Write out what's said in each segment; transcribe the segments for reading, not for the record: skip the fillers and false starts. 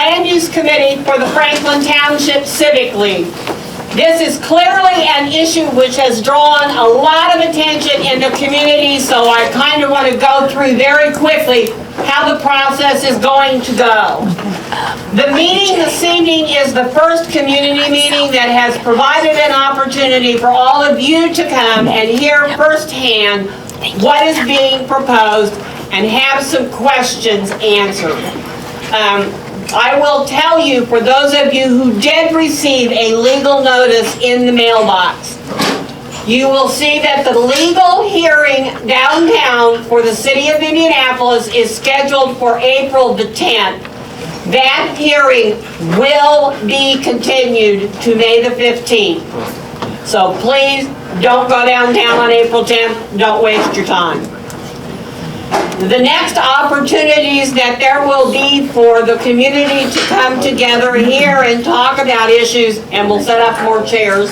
Land Use Committee for the Franklin Township Civic League. This is clearly an issue which has drawn a lot of attention in the community, so I kind of want to go through very quickly how the process is going to go. The meeting this evening is the first community meeting that has provided an opportunity for all of you to come and hear firsthand what is being proposed and have some questions answered. I will tell you, for those of you who did receive a legal notice in the mailbox, you will see that the legal hearing downtown for the city of Indianapolis is scheduled for April the 10th. That hearing will be continued to May the 15th. So please don't go downtown on April 10th. Don't waste your time. The next opportunities that there will be for the community to come together here and talk about issues, and we'll set up more chairs,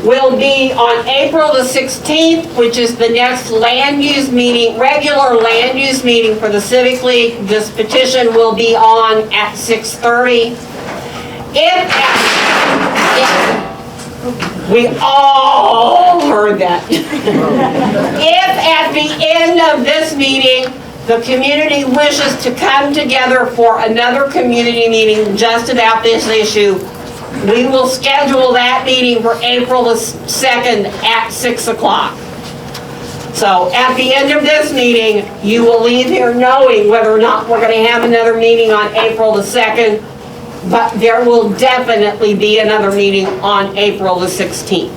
will be on April the 16th, which is the next land use meeting, regular land use meeting for the Civic League. This petition will be on at 6:30. We all heard that. If at the end of this meeting, the community wishes to come together for another community meeting just about this issue, we will schedule that meeting for April the 2nd at 6 o'clock. So at the end of this meeting, you will leave here knowing whether or not we're going to have another meeting on April the 2nd. But there will definitely be another meeting on April the 16th.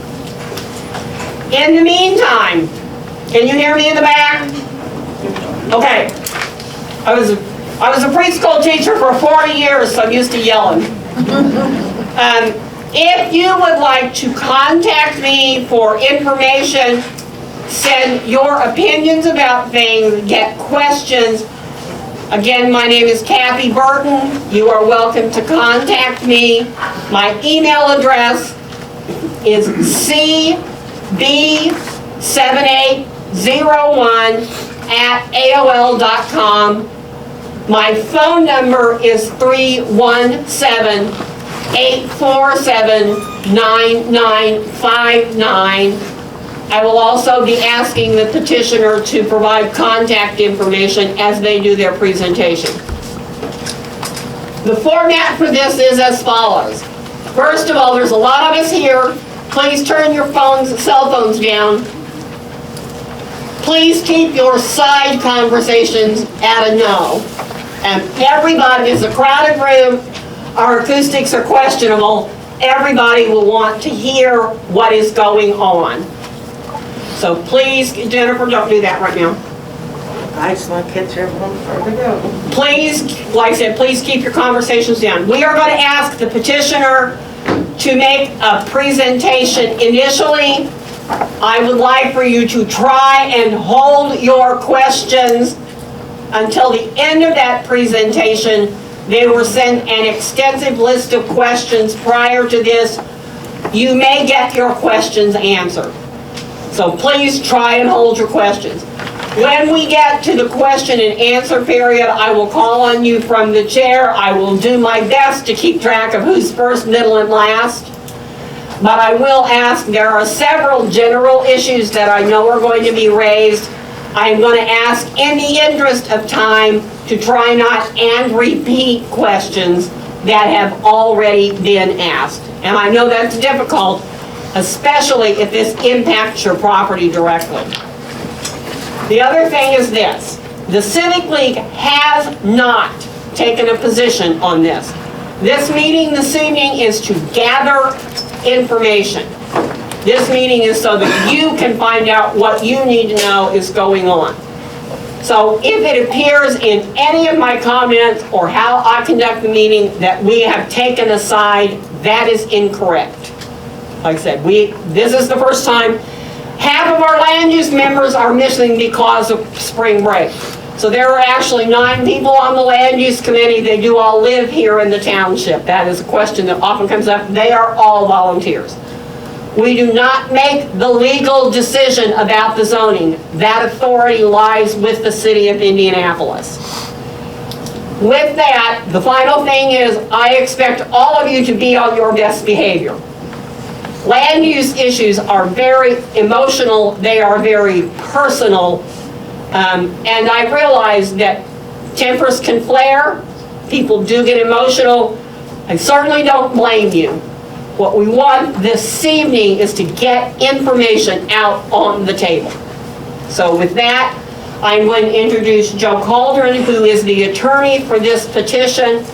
In the meantime, can you hear me in the back? Okay. I was a preschool teacher for 40 years, so I'm used to yelling. If you would like to contact me for information, send your opinions about things, get questions. Again, my name is Kathy Burton. You are welcome to contact me. My email address is cb7801@aol.com. My phone number is 317-847-9959. I will also be asking the petitioner to provide contact information as they do their presentation. The format for this is as follows. First of all, there's a lot of us here. Please turn your cell phones down. Please keep your side conversations at a no. And everybody, it's a crowded room. Our acoustics are questionable. Everybody will want to hear what is going on. So please, Jennifer, don't do that right now. I just want to catch everyone before they go. Please, like I said, please keep your conversations down. We are going to ask the petitioner to make a presentation initially. I would like for you to try and hold your questions until the end of that presentation. They were sent an extensive list of questions prior to this. You may get your questions answered. So please try and hold your questions. When we get to the question and answer period, I will call on you from the chair. I will do my best to keep track of who's first, middle, and last. But I will ask, there are several general issues that I know are going to be raised. I'm going to ask, in the interest of time, to try not and repeat questions that have already been asked. And I know that's difficult, especially if this impacts your property directly. The other thing is this. The Civic League has not taken a position on this. This meeting this evening is to gather information. This meeting is so that you can find out what you need to know is going on. So if it appears in any of my comments or how I conduct the meeting that we have taken a side, that is incorrect. Like I said, this is the first time. Half of our land use members are missing because of spring break. So there are actually 9 people on the land use committee. They do all live here in the township. That is a question that often comes up. They are all volunteers. We do not make the legal decision about the zoning. That authority lies with the city of Indianapolis. With that, the final thing is I expect all of you to be on your best behavior. Land use issues are very emotional, they are very personal, and I realize that tempers can flare, people do get emotional. I certainly don't blame you. What we want this evening is to get information out on the table. So with that, I'm going to introduce Joe Calderon, who is the attorney for this petition.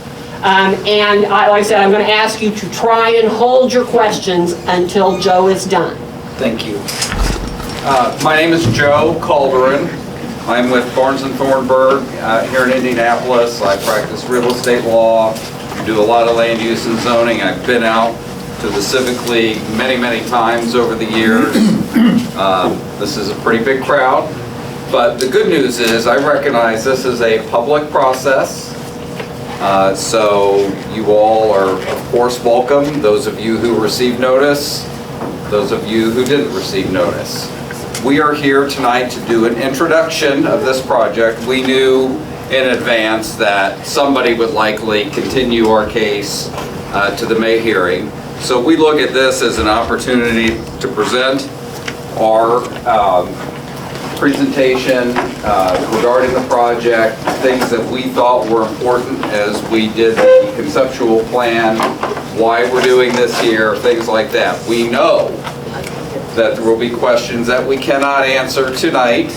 And like I said, I'm going to ask you to try and hold your questions until Joe is done. Thank you. My name is Joe Calderon. I'm with Barnes & Thornburg here in Indianapolis. I practice real estate law, do a lot of land use and zoning. I've been out to the Civic League many, many times over the years. This is a pretty big crowd. But the good news is I recognize this is a public process. So you all are, of course, welcome. Those of you who received notice, those of you who didn't receive notice. We are here tonight to do an introduction of this project. We knew in advance that somebody would likely continue our case to the May hearing. So we look at this as an opportunity to present our presentation regarding the project, things that we thought were important as we did the conceptual plan, why we're doing this here, things like that. We know that there will be questions that we cannot answer tonight,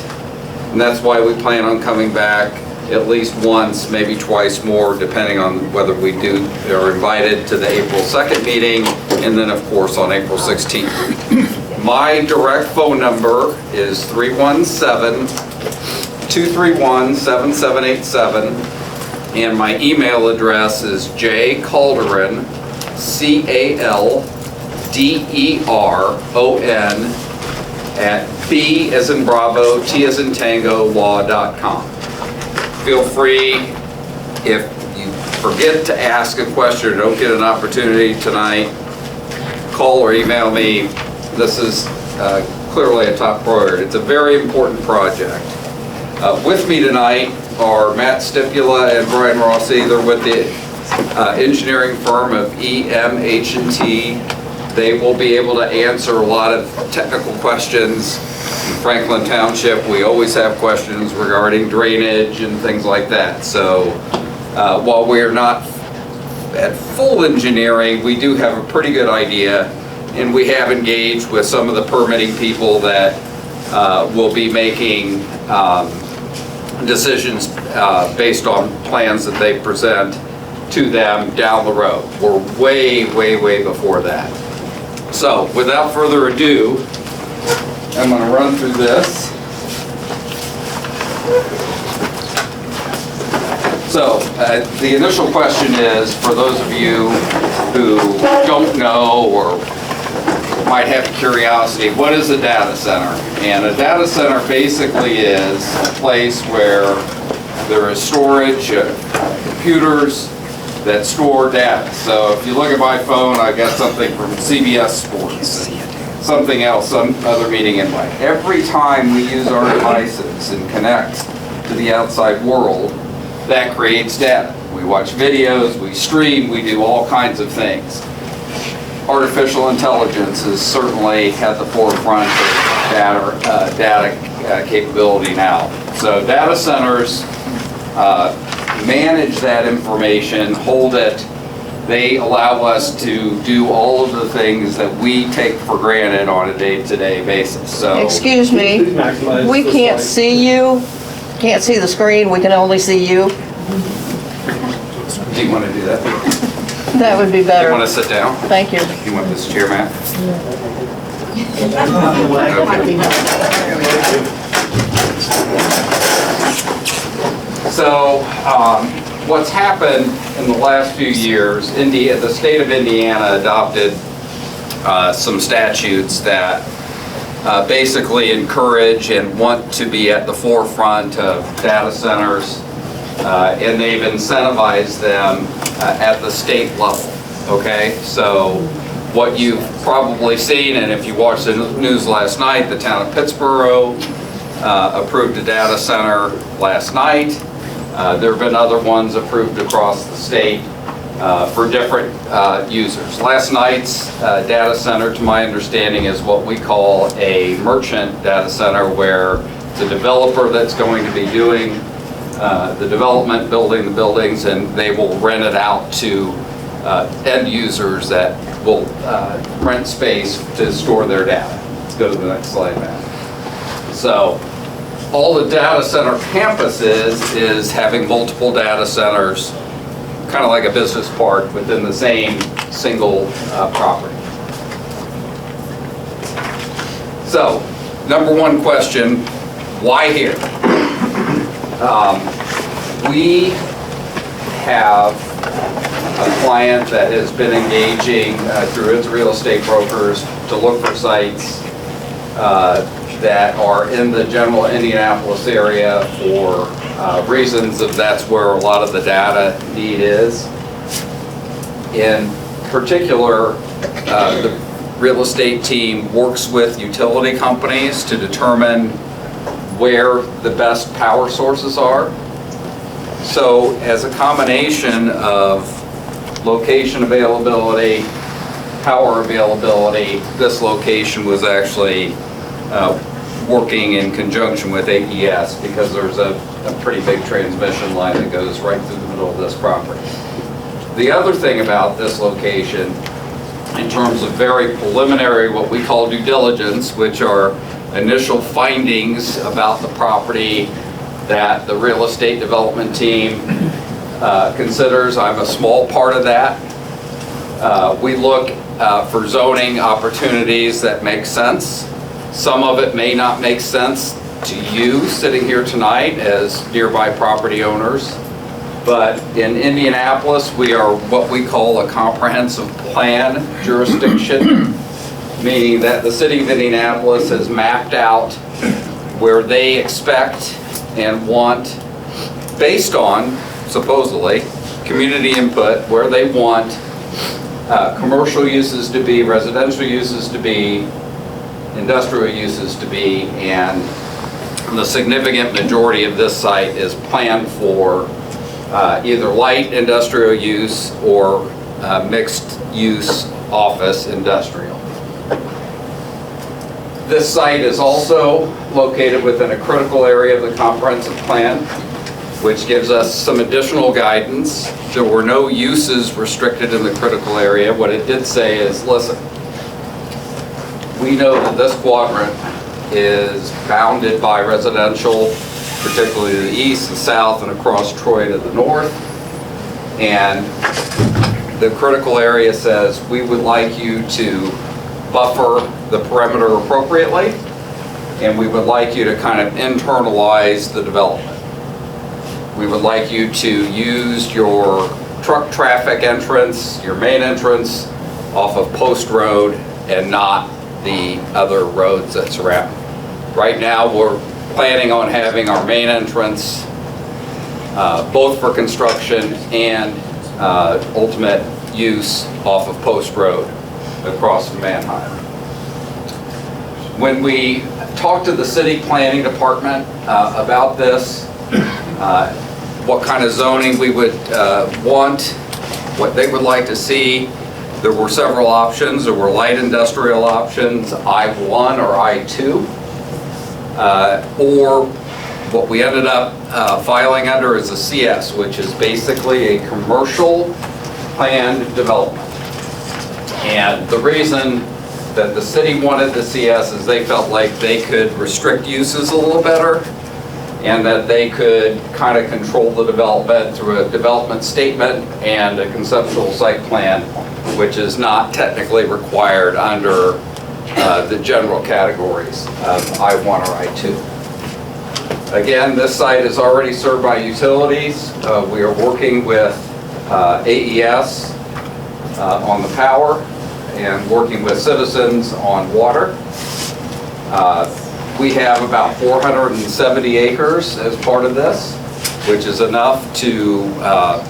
and that's why we plan on coming back at least once, maybe twice more, depending on whether we are invited to the April 2nd meeting, and then of course on April 16th. My direct phone number is 317-231-7787, and my email address is jcalderon, CALDERON, at B as in Bravo, T as in Tango, law.com. Feel free, if you forget to ask a question or don't get an opportunity tonight, call or email me. This is clearly a top priority. It's a very important project. With me tonight are Matt Stipula and Brian Rossi. They're with the engineering firm of EMH&T. They will be able to answer a lot of technical questions. In Franklin Township, we always have questions regarding drainage and things like that. So while we are not at full engineering, we do have a pretty good idea, and we have engaged with some of the permitting people that will be making decisions based on plans that they present to them down the road. We're way, way, way before that. So without further ado, I'm going to run through this. So the initial question is, for those of you who don't know or might have curiosity, what is a data center? And a data center basically is a place where there is storage, computers that store data. So if you look at my phone, I got something from CBS Sports, something else, some other meeting invite. Every time we use our devices and connect to the outside world, that creates data. We watch videos, we stream, we do all kinds of things. Artificial intelligence is certainly at the forefront of data capability now. So data centers manage that information, hold it. They allow us to do all of the things that we take for granted on a day-to-day basis. So, excuse me, we can't see you, can't see the screen, we can only see you. do you want to do that? That would be You better. want to sit down? Thank you. You want this chair, Matt? So, what's happened in the last few years, the state of Indiana adopted some statutes that basically encourage and want to be at the forefront of data centers, and they've incentivized them at the state level, okay? So what you've probably seen, and if you watched the news last night, the town of Pittsburgh approved a data center last night. There have been other ones approved across the state for different users. Last night's data center, to my understanding, is what we call a merchant data center, where the developer that's going to be doing the development, building the buildings, and they will rent it out to end users that will rent space to store their data. Let's go to the next slide, Matt. So all the data center campus is having multiple data centers, kind of like a business park within the same single property. So, number one question, why here? We have a client that has been engaging through its real estate brokers to look for sites that are in the general Indianapolis area for reasons of that's where a lot of the data need is. In particular, the real estate team works with utility companies to determine where the best power sources are. So as a combination of location availability, power availability, this location was actually working in conjunction with AES, because there's a pretty big transmission line that goes right through the middle of this property. The other thing about this location, in terms of very preliminary, what we call due diligence, which are initial findings about the property that the real estate development team considers. I'm a small part of that. We look for zoning opportunities that make sense. Some of it may not make sense to you sitting here tonight as nearby property owners, but in Indianapolis, we are what we call a comprehensive plan jurisdiction, meaning that the city of Indianapolis has mapped out where they expect and want, based on, supposedly, community input, where they want commercial uses to be, residential uses to be, industrial uses to be, and the significant majority of this site is planned for either light industrial use or mixed use office industrial. This site is also located within a critical area of the comprehensive plan, which gives us some additional guidance. There were no uses restricted in the critical area. What it did say is, listen, we know that this quadrant is bounded by residential, particularly to the east, the south, and across Troy to the north. And the critical area says, we would like you to buffer the perimeter appropriately, and we would like you to kind of internalize the development. We would like you to use your truck traffic entrance, your main entrance, off of Post Road and not the other roads that surround. Right now, we're planning on having our main entrance both for construction and ultimate use off of Post Road across from Manheim. When we talked to the city planning department about this, what kind of zoning we would want, what they would like to see, there were several options. There were light industrial options, I-1 or I-2, or what we ended up filing under is a CS, which is basically a commercial planned development. And the reason that the city wanted the CS is they felt like they could restrict uses a little better, and that they could kind of control the development through a development statement and a conceptual site plan, which is not technically required under the general categories of I-1 or I-2. Again, this site is already served by utilities. We are working with AES on the power and working with citizens on water. We have about 470 acres as part of this, which is enough to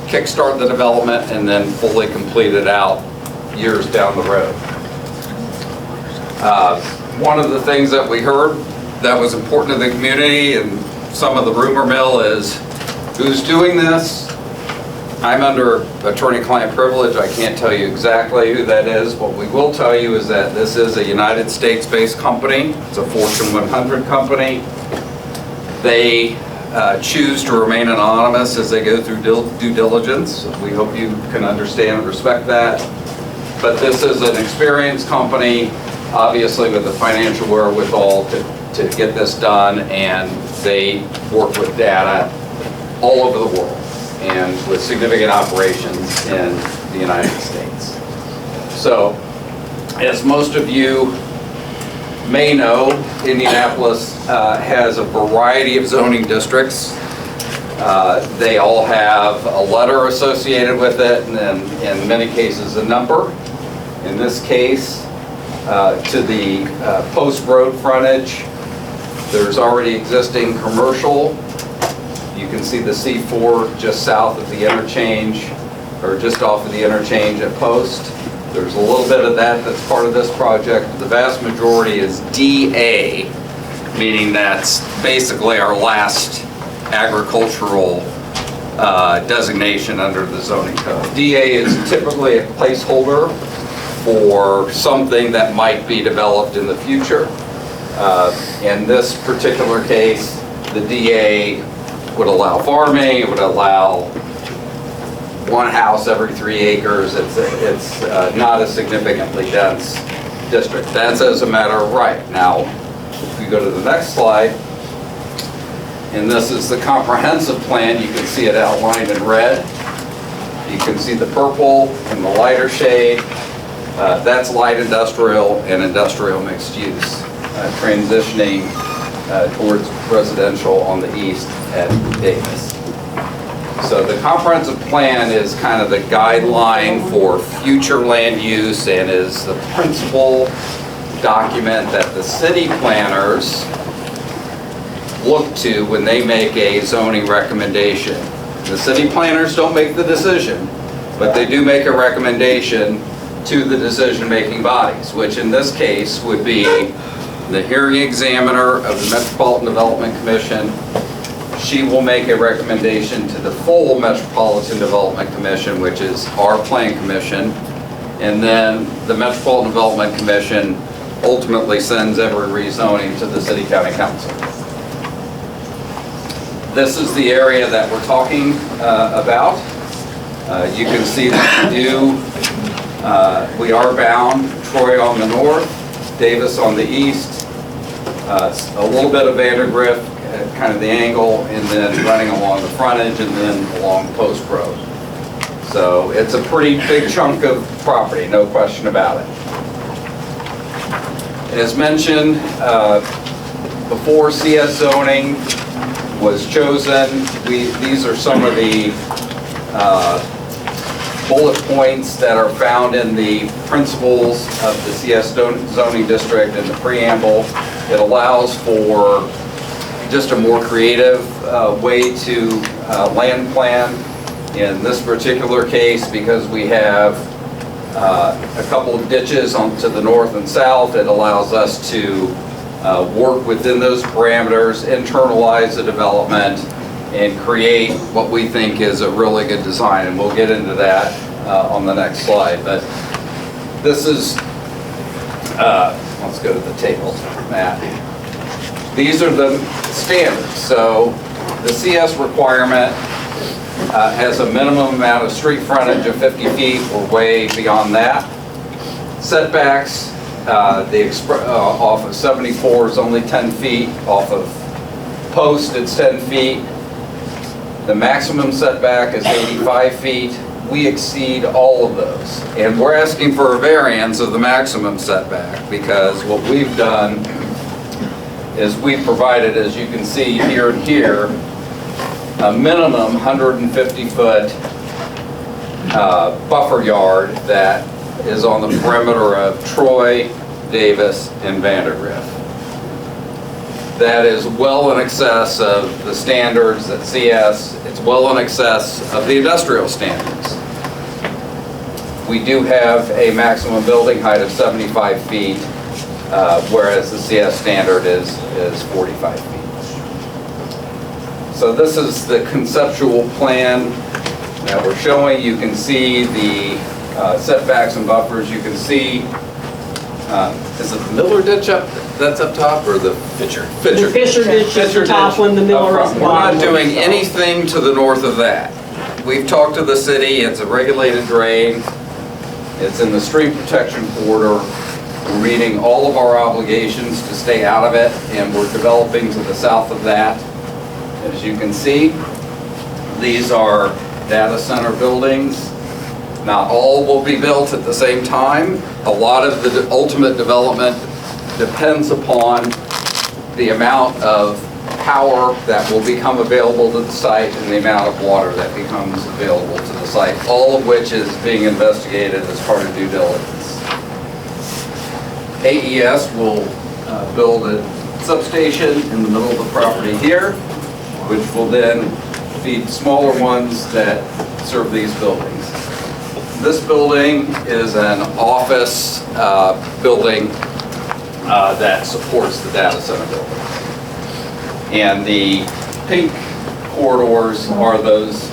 kickstart the development and then fully complete it out years down the road. One of the things that we heard that was important to the community and some of the rumor mill is Who's doing this? I'm under attorney-client privilege. I can't tell you exactly who that is. What we will tell you is that this is a United States-based company. It's a Fortune 100 company. They choose to remain anonymous as they go through due diligence. We hope you can understand and respect that. But this is an experienced company, obviously with the financial wherewithal to get this done, and they work with data all over the world and with significant operations in the United States. So, as most of you may know, Indianapolis has a variety of zoning districts. They all have a letter associated with it, and then in many cases a number. In this case, to the post road frontage, there's already existing commercial. You can see the C4 just south of the interchange, or just off of the interchange at Post. There's a little bit of that that's part of this project. The vast majority is DA, meaning that's basically our last agricultural designation under the zoning code. DA is typically a placeholder for something that might be developed in the future. In this particular case, the DA would allow farming, it would allow one house every 3 acres. It's not a significantly dense district. That's as a matter of right. Now, if we go to the next slide, and this is the comprehensive plan, you can see it outlined in red. You can see the purple and the lighter shade. That's light industrial and industrial mixed use, transitioning towards residential on the east at Davis. So the comprehensive plan is kind of the guideline for future land use and is the principal document that the city planners look to when they make a zoning recommendation. The city planners don't make the decision, but they do make a recommendation to the decision-making bodies, which in this case would be the hearing examiner of the Metropolitan Development Commission. She will make a recommendation to the full Metropolitan Development Commission, which is our plan commission, and then the Metropolitan Development Commission ultimately sends every rezoning to the City County Council. This is the area that we're talking about. You can see that we are bound, Troy on the north, Davis on the east, a little bit of Vandergrift at kind of the angle, and then running along the frontage and then along Post Road. So it's a pretty big chunk of property, no question about it. As mentioned, before CS zoning was chosen, these are some of the bullet points that are found in the principles of the CS zoning district and the preamble. It allows for just a more creative way to land plan. In this particular case, because we have a couple of ditches to the north and south, it allows us to work within those parameters, internalize the development, and create what we think is a really good design. And we'll get into that on the next slide. But this is, let's go to the table, Matt. These are the standards. So the CS requirement has a minimum amount of street frontage of 50 feet or way beyond that. Setbacks, off of 74 is only 10 feet. Off of Post, it's 10 feet. The maximum setback is 85 feet. We exceed all of those. And we're asking for a variance of the maximum setback because what we've done is we've provided, as you can see here and here, a minimum 150-foot buffer yard that is on the perimeter of Troy, Davis, and Vandergrift. That is well in excess of the standards at CS. It's well in excess of the industrial standards. We do have a maximum building height of 75 feet, whereas the CS standard is 45 feet. So this is the conceptual plan that we're showing. You can see the setbacks and buffers. You can see, is it the Miller ditch that's up top, or the Fisher? The Fisher ditch is the top one, the Miller is the We're bottom. not doing anything to the north of that. We've talked to the city. It's a regulated drain. It's in the stream protection corridor. We're meeting all of our obligations to stay out of it, and we're developing to the south of that. As you can see, these are data center buildings. Not all will be built at the same time. A lot of the ultimate development depends upon the amount of power that will become available to the site and the amount of water that becomes available to the site, all of which is being investigated as part of due diligence. AES will build a substation in the middle of the property here, which will then feed smaller ones that serve these buildings. This building is an office building that supports the data center buildings. And the pink corridors are those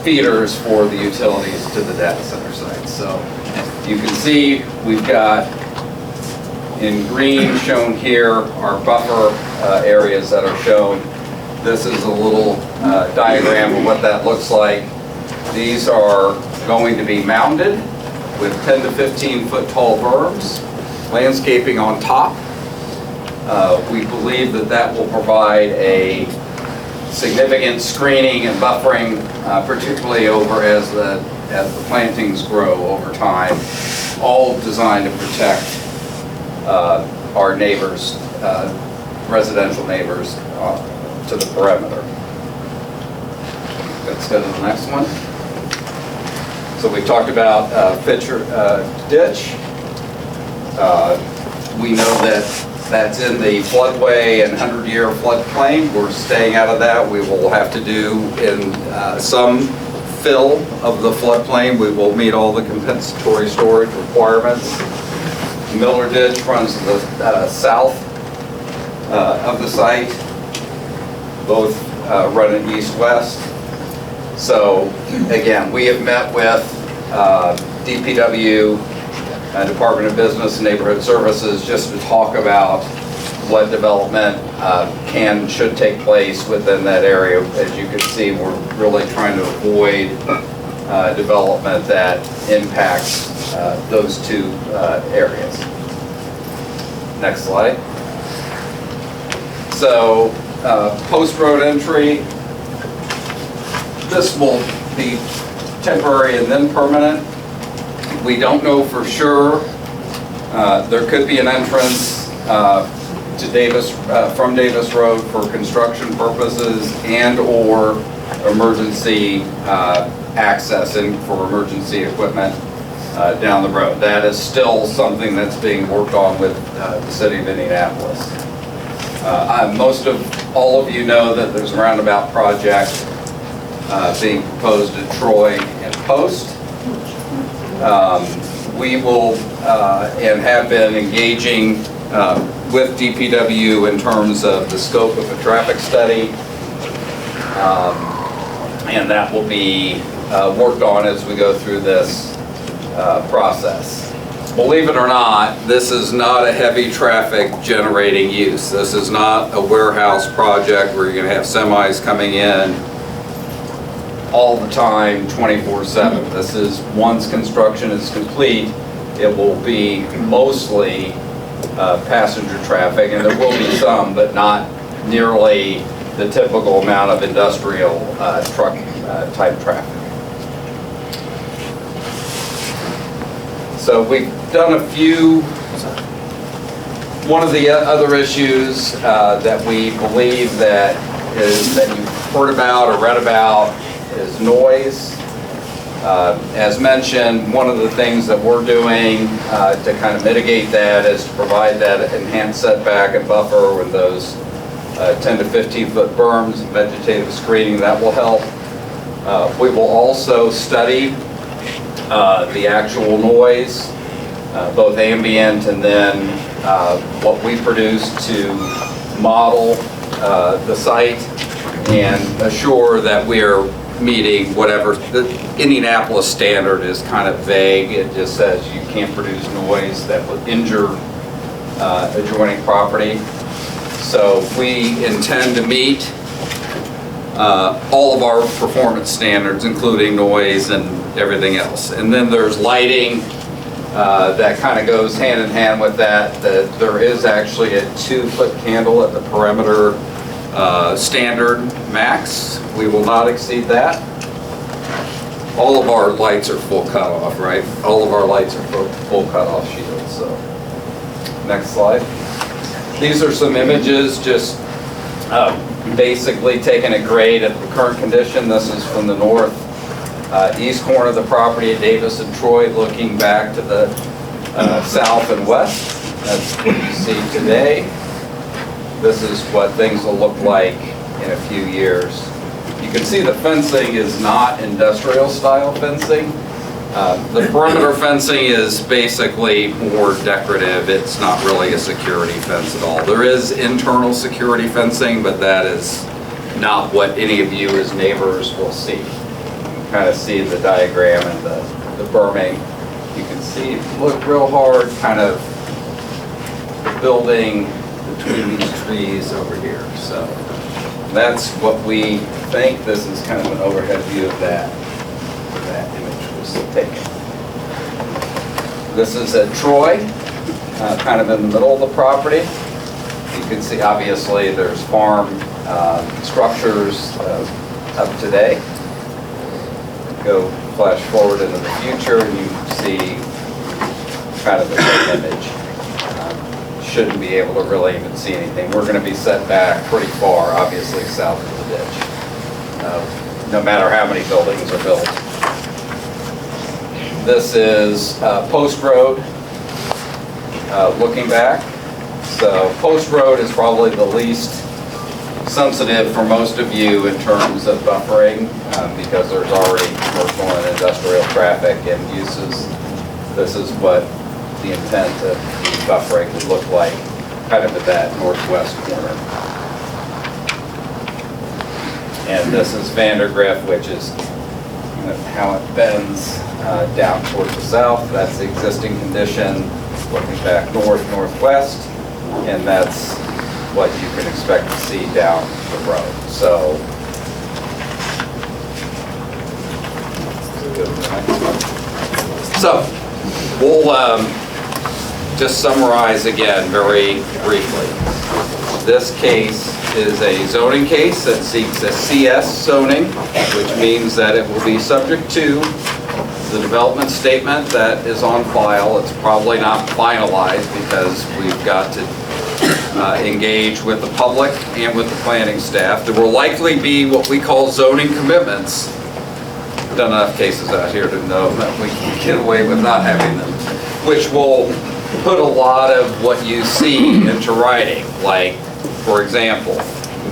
feeders for the utilities to the data center sites. So you can see we've got in green shown here our buffer areas that are shown. This is a little diagram of what that looks like. These are going to be mounded with 10 to 15 foot tall berms, landscaping on top. We believe that that will provide a significant screening and buffering, particularly over as the plantings grow over time, all designed to protect our neighbors, residential neighbors to the perimeter. Let's go to the next one. So we talked about Fisher ditch. We know that that's in the floodway and 100-year floodplain. We're staying out of that. We will have to do in some fill of the floodplain. We will meet all the compensatory storage requirements. Miller Ditch runs to the south of the site, both running east-west. So again, we have met with DPW, Department of Business and Neighborhood Services, just to talk about what development can and should take place within that area. As you can see, we're really trying to avoid development that impacts those two areas. Next slide. So post road entry, this will be temporary and then permanent. We don't know for sure. There could be an entrance to Davis, from Davis Road for construction purposes and/or emergency accessing for emergency equipment down the road. That is still something that's being worked on with the city of Indianapolis. Most of all of you know that there's a roundabout project being proposed at Troy and Post. We will and have been engaging with DPW in terms of the scope of a traffic study, and that will be worked on as we go through this process. Believe it or not, this is not a heavy traffic generating use. This is not a warehouse project where you're going to have semis coming in all the time, 24/7. This is, once construction is complete, it will be mostly passenger traffic, and there will be some, but not nearly the typical amount of industrial truck type traffic. So we've done a few. One of the other issues that we believe that you've heard about or read about is noise. As mentioned, one of the things that we're doing to kind of mitigate that is to provide that enhanced setback and buffer with those 10 to 15 foot berms and vegetative screening. That will help. We will also study the actual noise, both ambient and then what we produce to model the site and assure that we're meeting whatever, the Indianapolis standard is kind of vague. It just says you can't produce noise that would injure adjoining property. So we intend to meet all of our performance standards, including noise and everything else. And then there's lighting that kind of goes hand in hand with that. There is actually a 2-foot candle at the perimeter standard max. We will not exceed that. All of our lights are full cutoff, right? All of our lights are full cutoff shields. So, next slide. These are some images, just basically taking a grade at the current condition. This is from the north east corner of the property at Davis and Troy, looking back to the south and west. That's what you see today. This is what things will look like in a few years. You can see the fencing is not industrial style fencing. The perimeter fencing is basically more decorative. It's not really a security fence at all. There is internal security fencing, but that is not what any of you as neighbors will see. You can kind of see the diagram and the berming. You can see, look real hard, kind of the building between these trees over here. So that's what we think. This is kind of an overhead view of that image was taken. This is at Troy, kind of in the middle of the property. You can see obviously there's farm structures up today. Go flash forward into the future and you see kind of the same image. Shouldn't be able to really even see anything. We're going to be set back pretty far, obviously south of the ditch, no matter how many buildings are built. This is Post Road, looking back. So Post Road is probably the least sensitive for most of you in terms of buffering because there's already commercial and industrial traffic and uses. This is what the intent of the buffering would look like, kind of at that northwest corner. And this is Vandergrift, which is how it bends down towards the south. That's the existing condition, looking back northwest, and that's what you can expect to see down the road. So, go to the next one. So, we'll just summarize again very briefly. This case is a zoning case that seeks a CS zoning, which means that it will be subject to the development statement that is on file. It's probably not finalized because we've got to engage with the public and with the planning staff. There will likely be what we call zoning commitments. We've done enough cases out here to know that we can get away with not having them, which will put a lot of what you see into writing. Like, for example,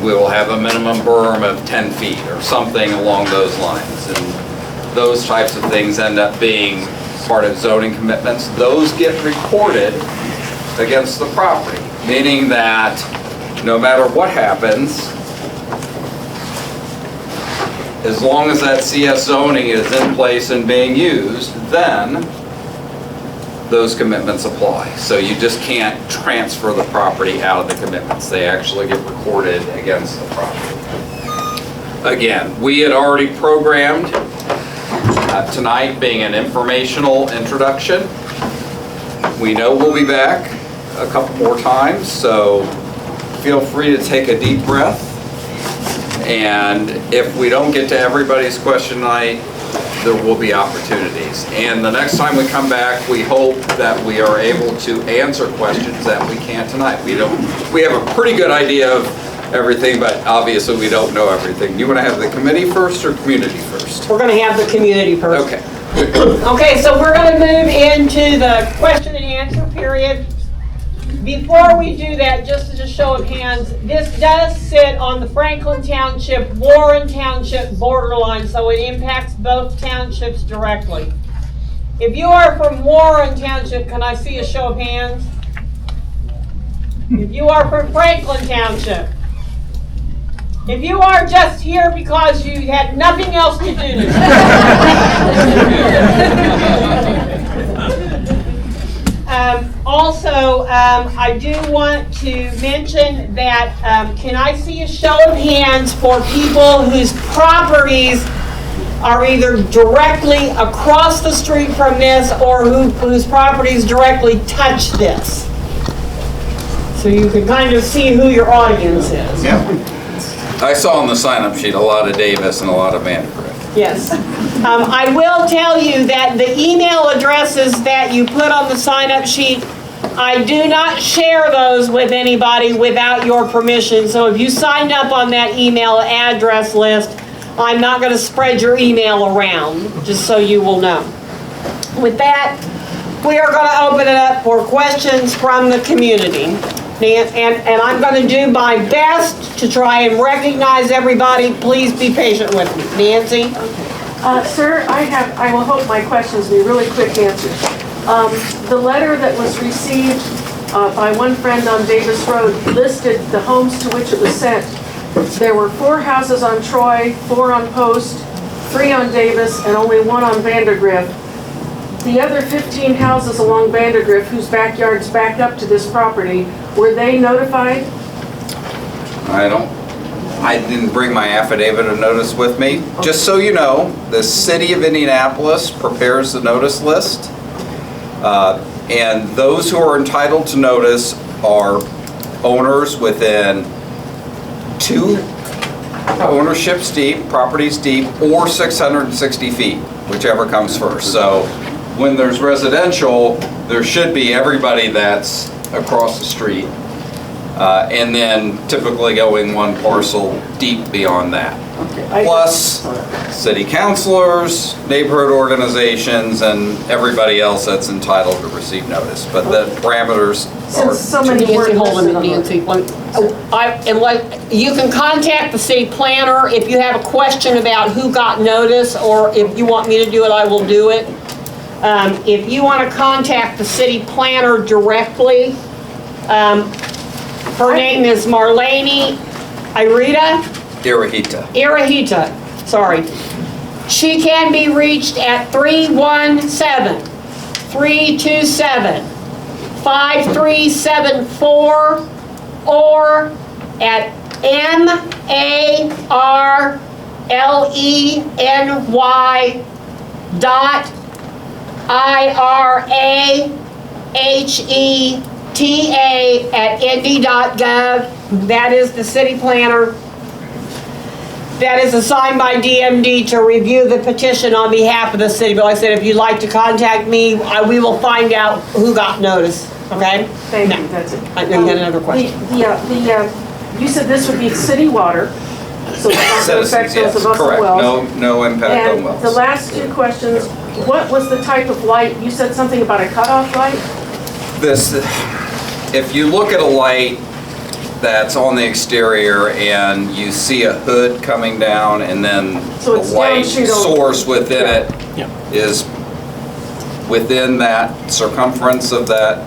we will have a minimum berm of 10 feet or something along those lines. And those types of things end up being part of zoning commitments. Those get recorded against the property, meaning that no matter what happens, as long as that CS zoning is in place and being used, then those commitments apply. So you just can't transfer the property out of the commitments. They actually get recorded against the property. Again, we had already programmed tonight being an informational introduction. We know we'll be back a couple more times, so feel free to take a deep breath. And if we don't get to everybody's question tonight, there will be opportunities. And the next time we come back, we hope that we are able to answer questions that we can't tonight. We have a pretty good idea of everything, but obviously we don't know everything. You want to have the committee first or community first? We're going to have the community first. Okay. Okay, so we're going to move into the question and answer period. Before we do that, just as a show of hands, this does sit on the Franklin Township, Warren Township borderline, so it impacts both townships directly. If you are from Warren Township, can I see a show of hands? If you are from Franklin Township, If you are just here because you had nothing else to do today. Also, I do want to mention that, can I see a show of hands for people whose properties are either directly across the street from this or whose properties directly touch this? So you can kind of see who your audience is. Yeah. I saw on the sign-up sheet a lot of Davis and a lot of Vandergrift. Yes. I will tell you that the email addresses that you put on the sign-up sheet, I do not share those with anybody without your permission. So if you signed up on that email address list, I'm not going to spread your email around, just so you will know. With that, we are going to open it up for questions from the community. And I'm going to do my best to try and recognize everybody. Please be patient with me. Nancy? Sir, I will hope my questions will be really quick answers. The letter that was received by one friend on Davis Road listed the homes to which it was sent. There were 4 houses on Troy, 4 on Post, 3 on Davis, and only 1 on Vandergrift. The other 15 houses along Vandergrift whose backyards back up to this property, were they notified? I didn't bring my affidavit of notice with me. Just so you know, the city of Indianapolis prepares the notice list. And those who are entitled to notice are owners within 2 ownerships deep, properties deep, or 660 feet, whichever comes first. So when there's residential, there should be everybody that's across the street. And then typically going 1 parcel deep beyond that. Plus city councilors, neighborhood organizations, and everybody else that's entitled to receive notice. But the parameters are... Since so many were listed on You can contact the city planner if you have a question about who got notice, or if you want me to do it, I will do it. If you want to contact the city planner directly, her name is Marlene Irahita, sorry. She can be reached at 317-327-5374 or at marleheta@nd.gov. That is the city planner. That is assigned by DMD to review the petition on behalf of the city. But like I said, if you'd like to contact me, we will find out who got notice, okay? Thank you, that's it. I got another question. You said this would be city water, so it's not going to affect those of us as correct. well. No impact on wells. And the last 2 questions, what was the type of light? You said something about a cutoff light? If you look at a light that's on the exterior and you see a hood coming down and then So the it's light down, shoot over. source within it is within that circumference of that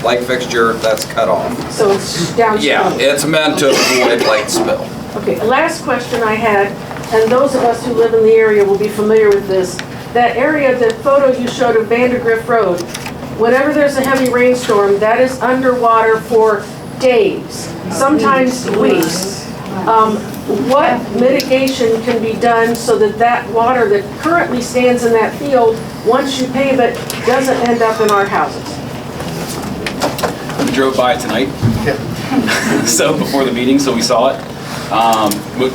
light fixture, that's cut off. So it's down. Yeah, it's meant to avoid light spill. Okay, last question I had, and those of us who live in the area will be familiar with this. That area, the photo you showed of Vandergrift Road, whenever there's a heavy rainstorm, that is underwater for days, sometimes weeks. What mitigation can be done so that that water that currently stands in that field, once you pave it, doesn't end up in our houses? We drove by tonight, so before the meeting, so we saw it.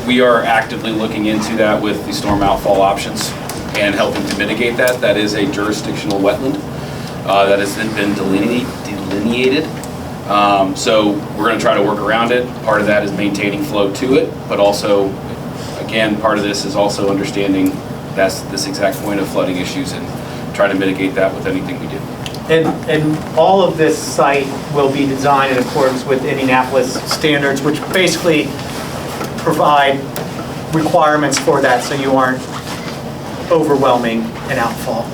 We are actively looking into that with the storm outfall options and helping to mitigate that. That is a jurisdictional wetland that has been delineated. So we're going to try to work around it. Part of that is maintaining flow to it, but also, again, part of this is also understanding that's this exact point of flooding issues and try to mitigate that with anything we do. And all of this site will be designed in accordance with Indianapolis standards, which basically provide requirements for that so you aren't overwhelming an outfall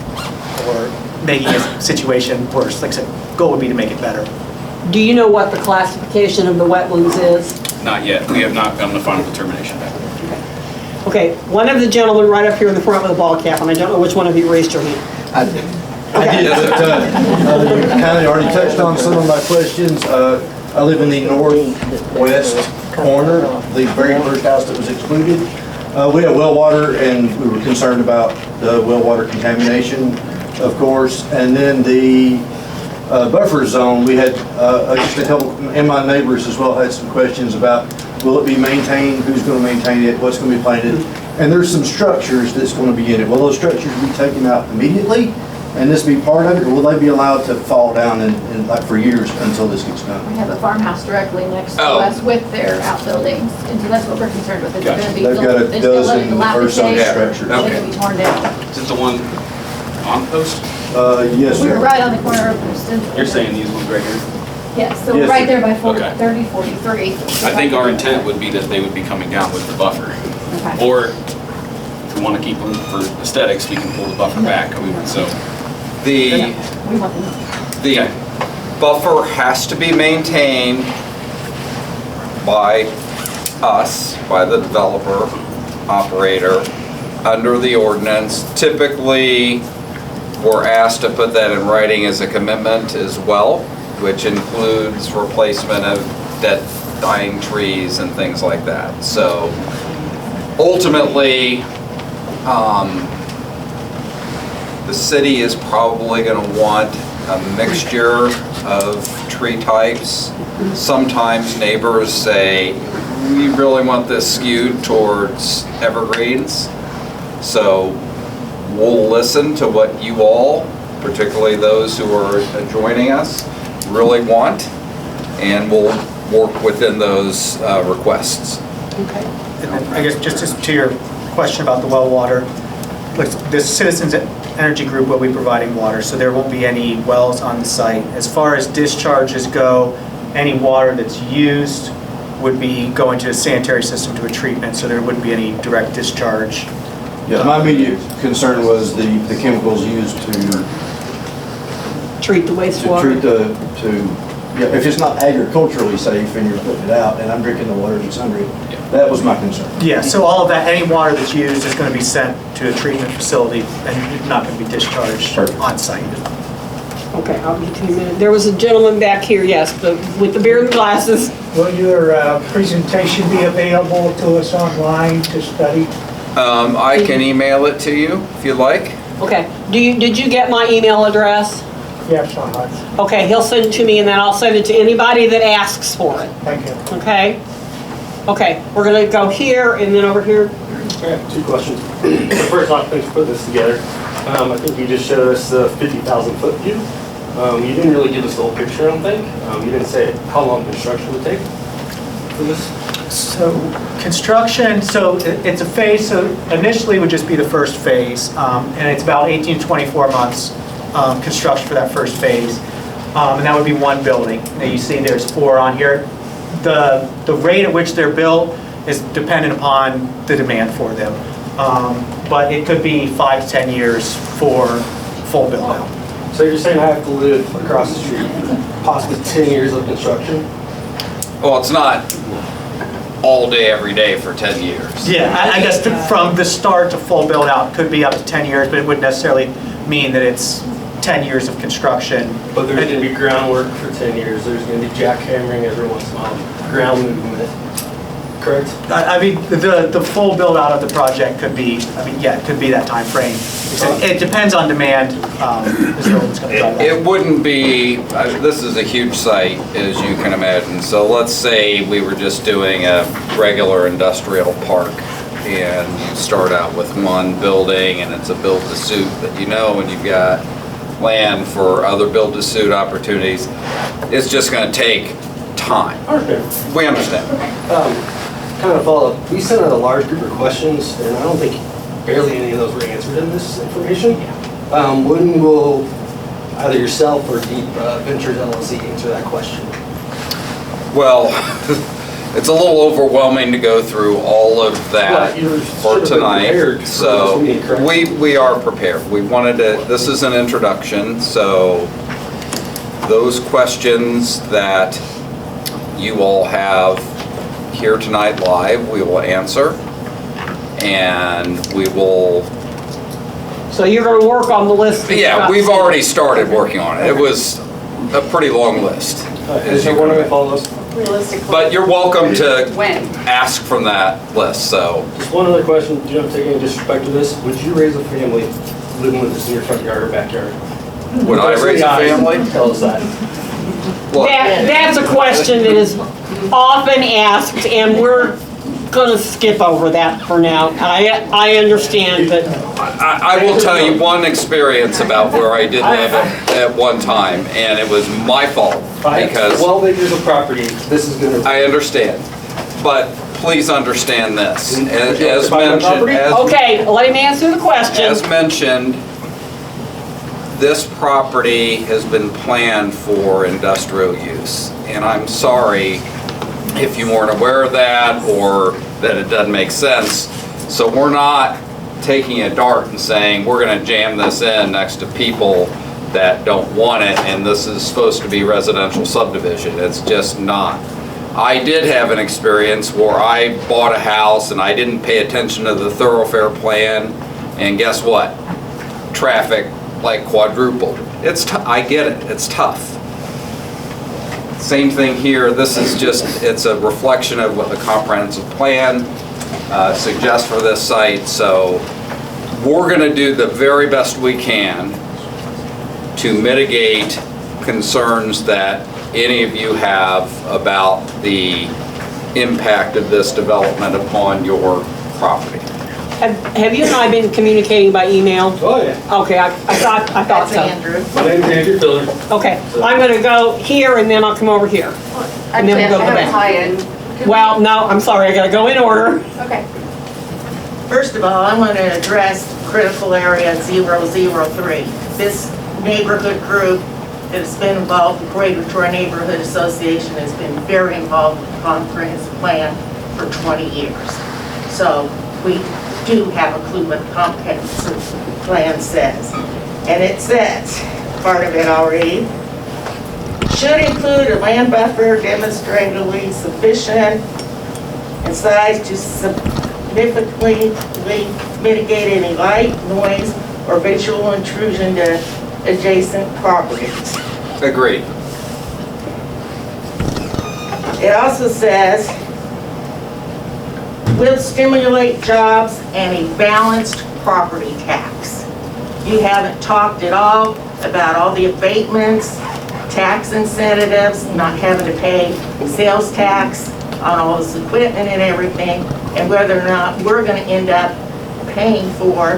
or making a situation worse. Like I said, goal would be to make it better. Do you know what the classification of the wetlands is? Not yet. We have not gotten the final determination back. Okay, one of the gentlemen right up here in the front with a ball cap, and I don't know which one of you raised your hand. I did, but you kind of already touched on some of my questions. I live in the northwest corner, the very first house that was excluded. We have well water, and we were concerned about the well water contamination, of course. And then the buffer zone, we had just a couple, and my neighbors as well had some questions about, will it be maintained, who's going to maintain it, what's going to be planted? And there's some structures that's going to be in it. Will those structures be taken out immediately and this be part of it, or will they be allowed to fall down and like for years until this gets done? We have a farmhouse directly next to Oh. us with their outbuildings, and so that's what we're concerned with. It's Gotcha. gonna be, They've got a it's gonna let it dozen or so dilapidate, structures. it's gonna be torn down. Is it the one on post? Yes, We were sir. right on the corner of Poston. You're saying these ones right here? Yes, so we're Yes, right sir. there by 40, Okay. 30, 43. I think our intent would be that they would be coming down with the buffer. Okay. Or if we want to keep them for aesthetics, we can pull the buffer back. So The, We want them. the buffer has to be maintained by us, by the developer, operator, under the ordinance. Typically, we're asked to put that in writing as a commitment as well, which includes replacement of dead, dying trees and things like that. So ultimately, the city is probably going to want a mixture of tree types. Sometimes neighbors say, we really want this skewed towards evergreens. So we'll listen to what you all, particularly those who are joining us, really want, and we'll work within those requests. Okay. And then, I guess just to your question about the well water, like the Citizens Energy Group will be providing water, so there won't be any wells on the site. As far as discharges go, any water that's used would be going to a sanitary system to a treatment, so there wouldn't be any direct discharge. Yeah, my immediate concern was the chemicals used to Treat the wastewater. yeah, if it's not agriculturally safe and you're putting it out and I'm drinking the water that's under it, that was my concern. Yeah, so all of that, any water that's used is going to be sent to a treatment facility and it's not going to be discharged Perfect. on site. Okay, I'll give you 2 minutes. There was a gentleman back here, yes, with the beard and glasses. Will your presentation be available to us online to study? I can email it to you if you like. Okay, did you get my email address? Yes, I have. Okay, he'll send it to me and then I'll send it to anybody that asks for it, Thank you. okay? Okay, we're gonna go here and then over here. I have two questions. First off, thanks for putting this together. I think you just showed us the 50,000 foot view. You didn't really give us the whole picture, I don't think. You didn't say how long construction would take for this. So construction, so it's a phase, so initially would just be the first phase, and it's about 18 to 24 months construction for that first phase. And that would be one building. Now you see there's 4 on here. The rate at which they're built is dependent upon the demand for them. But it could be 5 to 10 years for full build out. So you're saying I have to live across the street, possibly 10 years of construction? Well, it's not all day, every day for 10 years. Yeah, I guess from the start to full build out could be up to 10 years, but it wouldn't necessarily mean that it's 10 years of construction. But there's going to be groundwork for 10 years. There's going to be jackhammering every once in a while, ground movement, correct? I mean, the full build out of the project could be, yeah, it could be that time frame. It depends on demand, is really what's going to drive that. It wouldn't be, this is a huge site, as you can imagine. So let's say we were just doing a regular industrial park and you start out with one building and it's a build-to-suit that you know, and you've got land for other build-to-suit opportunities. It's just going to take time. Okay. We understand. Kind of follow up. We sent out a large group of questions, and I don't think barely any of those were answered in this information. When will either yourself or Deep Ventures LLC answer that question? Well, it's a little overwhelming to go through all of that Well, you for should have been tonight. prepared for So this meeting, correct? we are prepared. We wanted to, this is an introduction, so those questions that you all have here tonight live, we will answer, and we will, So you're gonna work on the list? yeah, we've already started working on it. It was a pretty long list. Is there one of my follow-ups? Realistically. But you're welcome to When? ask from that list, so. Just one other question, you don't take any disrespect to this. Would you raise a family living with this in your front yard or backyard? Would I raise a family? Tell us that. Well, That's a question that is often asked, and we're gonna skip over that for now. I understand, but I will tell you one experience about where I did live at one time, and it was my fault, because 12 acres of property, this is gonna. I understand, but please understand this. As Buy my mentioned, property? okay, let him answer the question. as mentioned, this property has been planned for industrial use. And I'm sorry if you weren't aware of that or that it doesn't make sense. So we're not taking a dart and saying, we're gonna jam this in next to people that don't want it, and this is supposed to be residential subdivision. It's just not. I did have an experience where I bought a house and I didn't pay attention to the thoroughfare plan, and guess what? Traffic like quadrupled. I get it, it's tough. Same thing here, this is just, it's a reflection of what the comprehensive plan suggests for this site, so we're gonna do the very best we can to mitigate concerns that any of you have about the impact of this development upon your property. Have you and I been communicating by email? Oh, yeah. Okay, I thought That's so. Andrew. My name's Andrew Filler. Okay, I'm gonna go here and then I'll come over here. And then we'll go back. tie-in. Well, no, I'm sorry, I gotta go in order. Okay. First of all, I want to address critical area 003. This neighborhood group that has been involved, the Greater Troy Neighborhood Association has been very involved with the comprehensive plan for 20 years. So we do have a clue what the comprehensive plan says. And it says, part of it already, should include a land buffer demonstratively sufficient in size to significantly mitigate any light, noise, or visual intrusion to adjacent properties. Agreed. It also says, will stimulate jobs and a balanced property tax. You haven't talked at all about all the abatements, tax incentives, not having to pay sales tax on all this equipment and everything, and whether or not we're going to end up paying for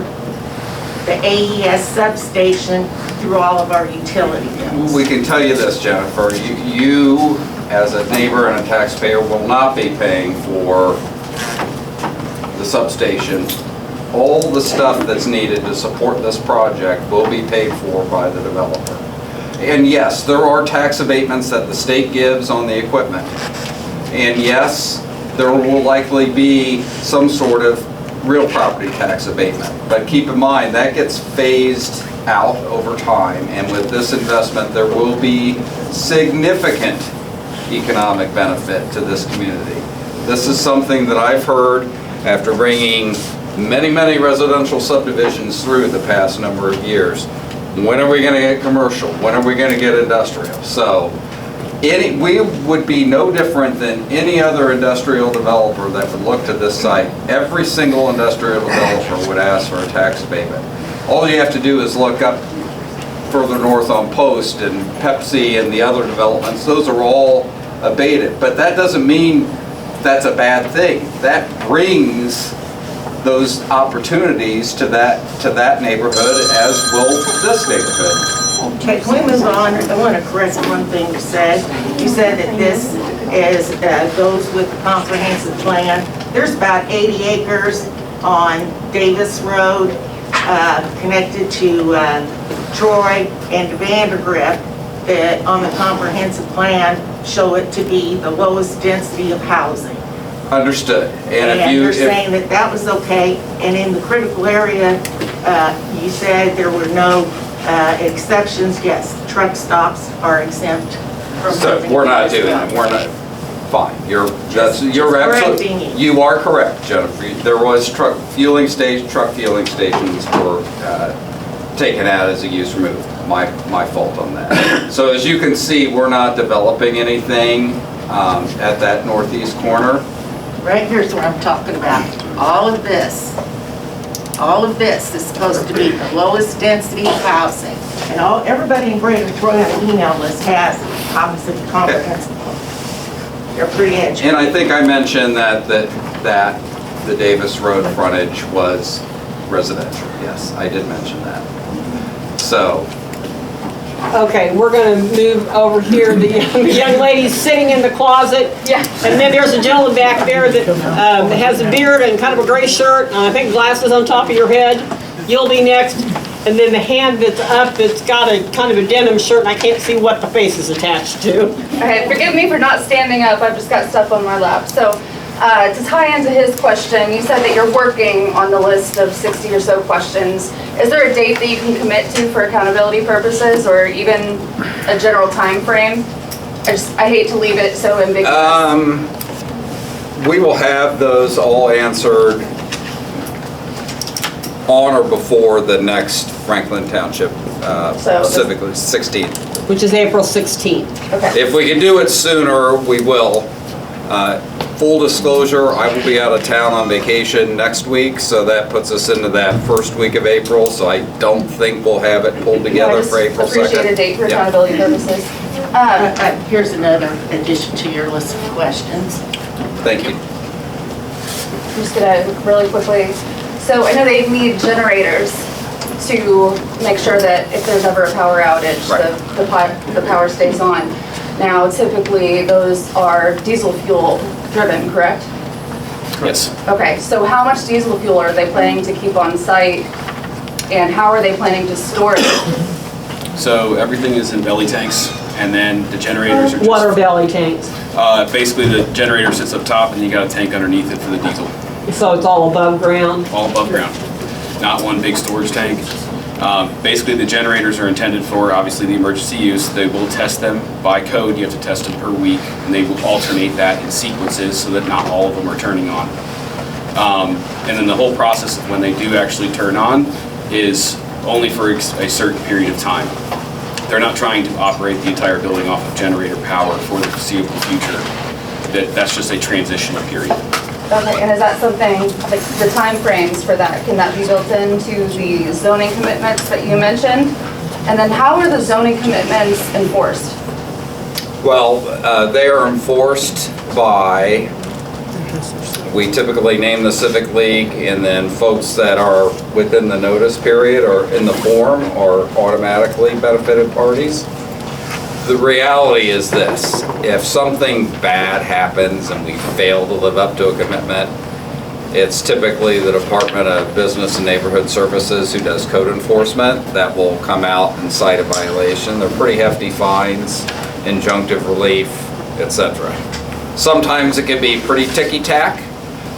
the AES substation through all of our utility bills. We can tell you this, Jennifer, you as a neighbor and a taxpayer will not be paying for the substation. All the stuff that's needed to support this project will be paid for by the developer. And yes, there are tax abatements that the state gives on the equipment. And yes, there will likely be some sort of real property tax abatement. But keep in mind, that gets phased out over time. And with this investment, there will be significant economic benefit to this community. This is something that I've heard after bringing many, many residential subdivisions through the past number of years. When are we going to get commercial? When are we going to get industrial? So we would be no different than any other industrial developer that would look to this site. Every single industrial developer would ask for a tax abatement. All you have to do is look up further north on Post and Pepsi and the other developments. Those are all abated, but that doesn't mean that's a bad thing. That brings those opportunities to that neighborhood, as will this neighborhood. Okay, can we move on? I want to correct one thing you said. You said that this goes with the comprehensive plan. There's about 80 acres on Davis Road connected to Troy and Vandergrift that on the comprehensive plan show it to be the lowest density of housing. Understood. And you're saying that that was okay, and in the critical area, you said there were no exceptions. Yes, truck stops are exempt from. So we're not doing it. fine. You're correcting absolutely, you. you are correct, Jennifer. There was truck fueling stations were taken out as a use removed. My fault on that. So as you can see, we're not developing anything at that northeast corner. Right here's what I'm talking about. All of this is supposed to be the lowest density housing. And everybody in Greater Troy on the email list has copies of the comprehensive plan. You're pretty educated. And I think I mentioned that the Davis Road frontage was residential. Yes, I did mention that. So, Okay, we're gonna move over here. The young lady's sitting in the closet. Yeah. And then there's a gentleman back there that has a beard and kind of a gray shirt, and I think glasses on top of your head. You'll be next. And then the hand that's up, that's got a kind of a denim shirt, and I can't see what the face is attached to. Okay, forgive me for not standing up, I've just got stuff on my lap. So, to tie into his question, you said that you're working on the list of 60 or so questions. Is there a date that you can commit to for accountability purposes, or even a general time frame? I hate to leave it so ambiguous. we will have those all answered on or before the next Franklin Township Civic 16th. Which is April 16th. Okay. If we can do it sooner, we will. Full disclosure, I will be out of town on vacation next week, so that puts us into that first week of April, so I don't think we'll have it pulled together for April 2nd. I just appreciate a date for accountability purposes. Here's another addition to your list of questions. Thank you. I'm just gonna really quickly, so I know they need generators to make sure that if there's ever a power outage, Right. the power stays on. Now, typically, those are diesel fuel driven, correct? Yes. Okay, so how much diesel fuel are they planning to keep on site, and how are they planning to store it? So everything is in belly tanks, and then the generators are just... Water belly tanks. Basically, the generator sits up top, and you got a tank underneath it for the diesel. So it's all above ground? All above ground. Not one big storage tank. Basically, the generators are intended for, obviously, the emergency use. They will test them by code. You have to test them per week, and they will alternate that in sequences so that not all of them are turning on. And then the whole process of when they do actually turn on is only for a certain period of time. They're not trying to operate the entire building off of generator power for the foreseeable future. That's just a transitional period. Okay, and is that something, like the timeframes for that, can that be built into the zoning commitments that you mentioned? And then how are the zoning commitments enforced? Well, they are enforced by, we typically name the Civic League, and then folks that are within the notice period or in the form are automatically benefited parties. The reality is this: if something bad happens and we fail to live up to a commitment, it's typically the Department of Business and Neighborhood Services who does code enforcement that will come out and cite a violation. They're pretty hefty fines, injunctive relief, etc. Sometimes it can be pretty ticky-tack,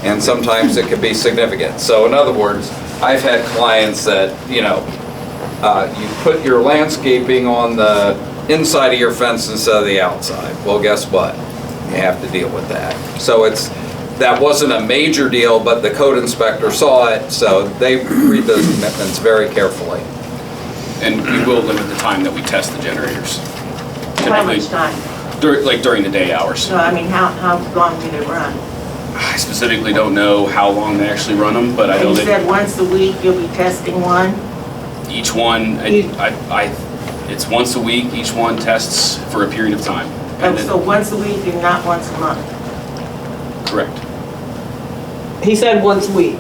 and sometimes it can be significant. So in other words, I've had clients that, you put your landscaping on the inside of your fence instead of the outside. Well, guess what? You have to deal with that. So that wasn't a major deal, but the code inspector saw it, so they read those commitments very carefully. And we will limit the time that we test the generators. How much time? During the day hours. So, I mean, how long do they run? I specifically don't know how long they actually run them, but I know You that said once a week you'll be testing one? each one, it's once a week, each one tests for a period of time. And So once a week and not once a month? Correct. He said once a week.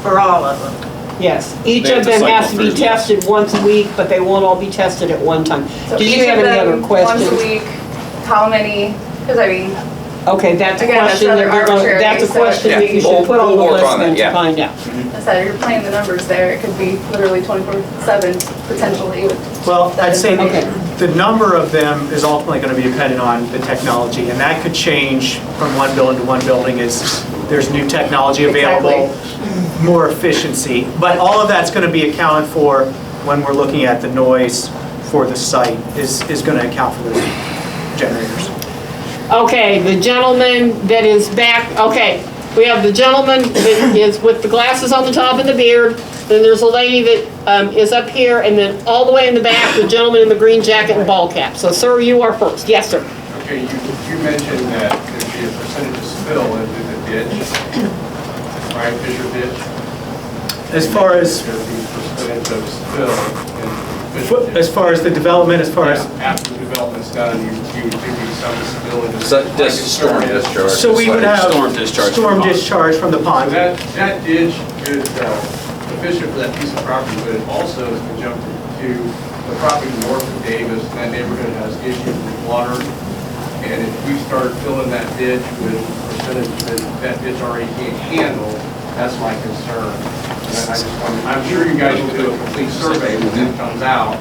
For all of them? Yes. Each They have of to them cycle has to be through, yes. tested once a week, but they won't all be tested at one time. So Do each you have of any other them questions? Once a week, how many, because I mean, Okay, that's a Again, that's question that rather we're going, that's a arbitrary, question so- that you Yeah, should put on the we'll work list on it, then to yeah. find out. I said, you're playing the numbers there, it could be literally 24/7 potentially. with Well, that I'd say information. the number of them is ultimately going to be dependent on the technology, and that could change from one building to one building as there's new technology available, more efficiency. But all of that's going to be accounted for when we're looking at the noise for the site is going to account for those generators. Okay, the gentleman that is back, okay, we have the gentleman that is with the glasses on the top and the beard, then there's a lady that is up here, and then all the way in the back, the gentleman in the green jacket and ball cap. So sir, you are first. Yes, sir. Okay, you mentioned that there'd be a percentage of spill into the ditch, right, Fisher Ditch? As far as, There'd be percentage of spill in Fisher Ditch. as far as the development, as far as, Yeah, after the development's done, you would give me some spill into the. So, storm discharge. so we would have Storm discharge from the storm pond. discharge from the So pond. that ditch is sufficient for that piece of property, but it also is conjunctive to the property north of Davis. That neighborhood has issues with water. And if we start filling that ditch with percentage that ditch already can't handle, that's my concern. And I just want, I'm sure you guys will do a complete survey when it comes out.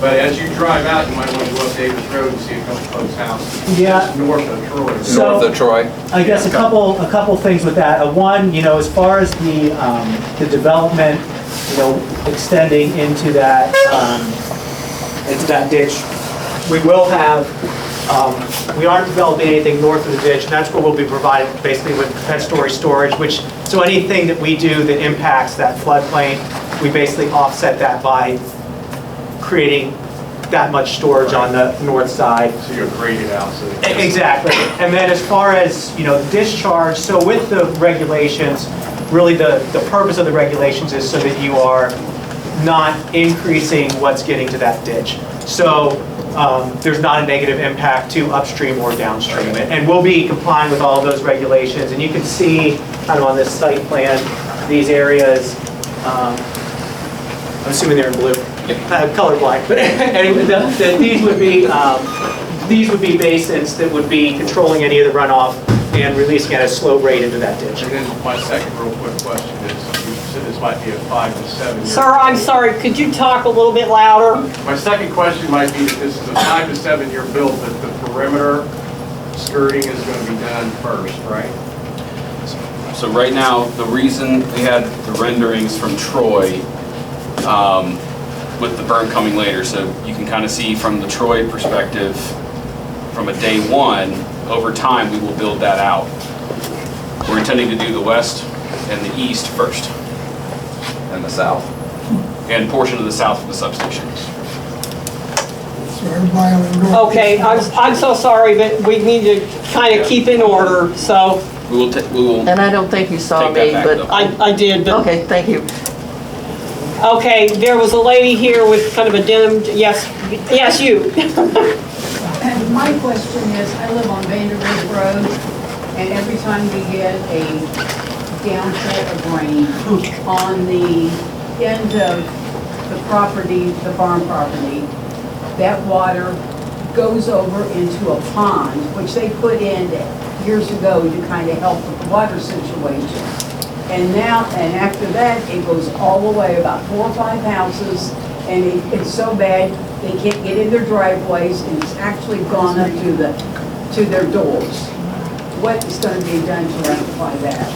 But as you drive out, you might want to go up Davis Road and see a couple folks' houses. Yeah. Just north of Troy. So- North of Troy. I guess a couple things with that. One, as far as the development, extending into that ditch, we will have, we aren't developing anything north of the ditch, and that's where we'll be provided basically with compensatory storage, so anything that we do that impacts that floodplain, we basically offset that by creating that much storage on the north side. So you'll grade it out. Exactly. And then as far as, discharge, so with the regulations, really the purpose of the regulations is so that you are not increasing what's getting to that ditch. So there's not a negative impact to upstream or downstream. And we'll be complying with all of those regulations. And you can see kind of on this site plan, these areas, I'm assuming they're in blue. Colorblind, but anyway, these would be basins that would be controlling any of the runoff and releasing at a slow rate into that ditch. And then my second real quick question is, you said this might be a 5 to 7 year. Sir, I'm sorry, could you talk a little bit louder? My second question might be that this is a 5 to 7 year build, but the perimeter skirting is going to be done first, right? So right now, the reason we had the renderings from Troy, with the berm coming later, so you can kind of see from the Troy perspective, from a day one, over time, we will build that out. We're intending to do the west and the east first. And the south. And portion of the south of the substation. Okay, I'm so sorry, but we need to kind of keep in order, so. We will. And I don't think you saw Take that me, back, but, though. I did, but. okay, thank you. Okay, there was a lady here with kind of a dimmed, yes, you. And my question is, I live on Vanderbilt Road, and every time we get a downpour of rain on the end of the property, the farm property, that water goes over into a pond, which they put in years ago to kind of help with the water situation. And after that, it goes all the way about 4 or 5 houses, and it's so bad, they can't get in their driveways, and it's actually gone up to their doors. What is going to be done to rectify that?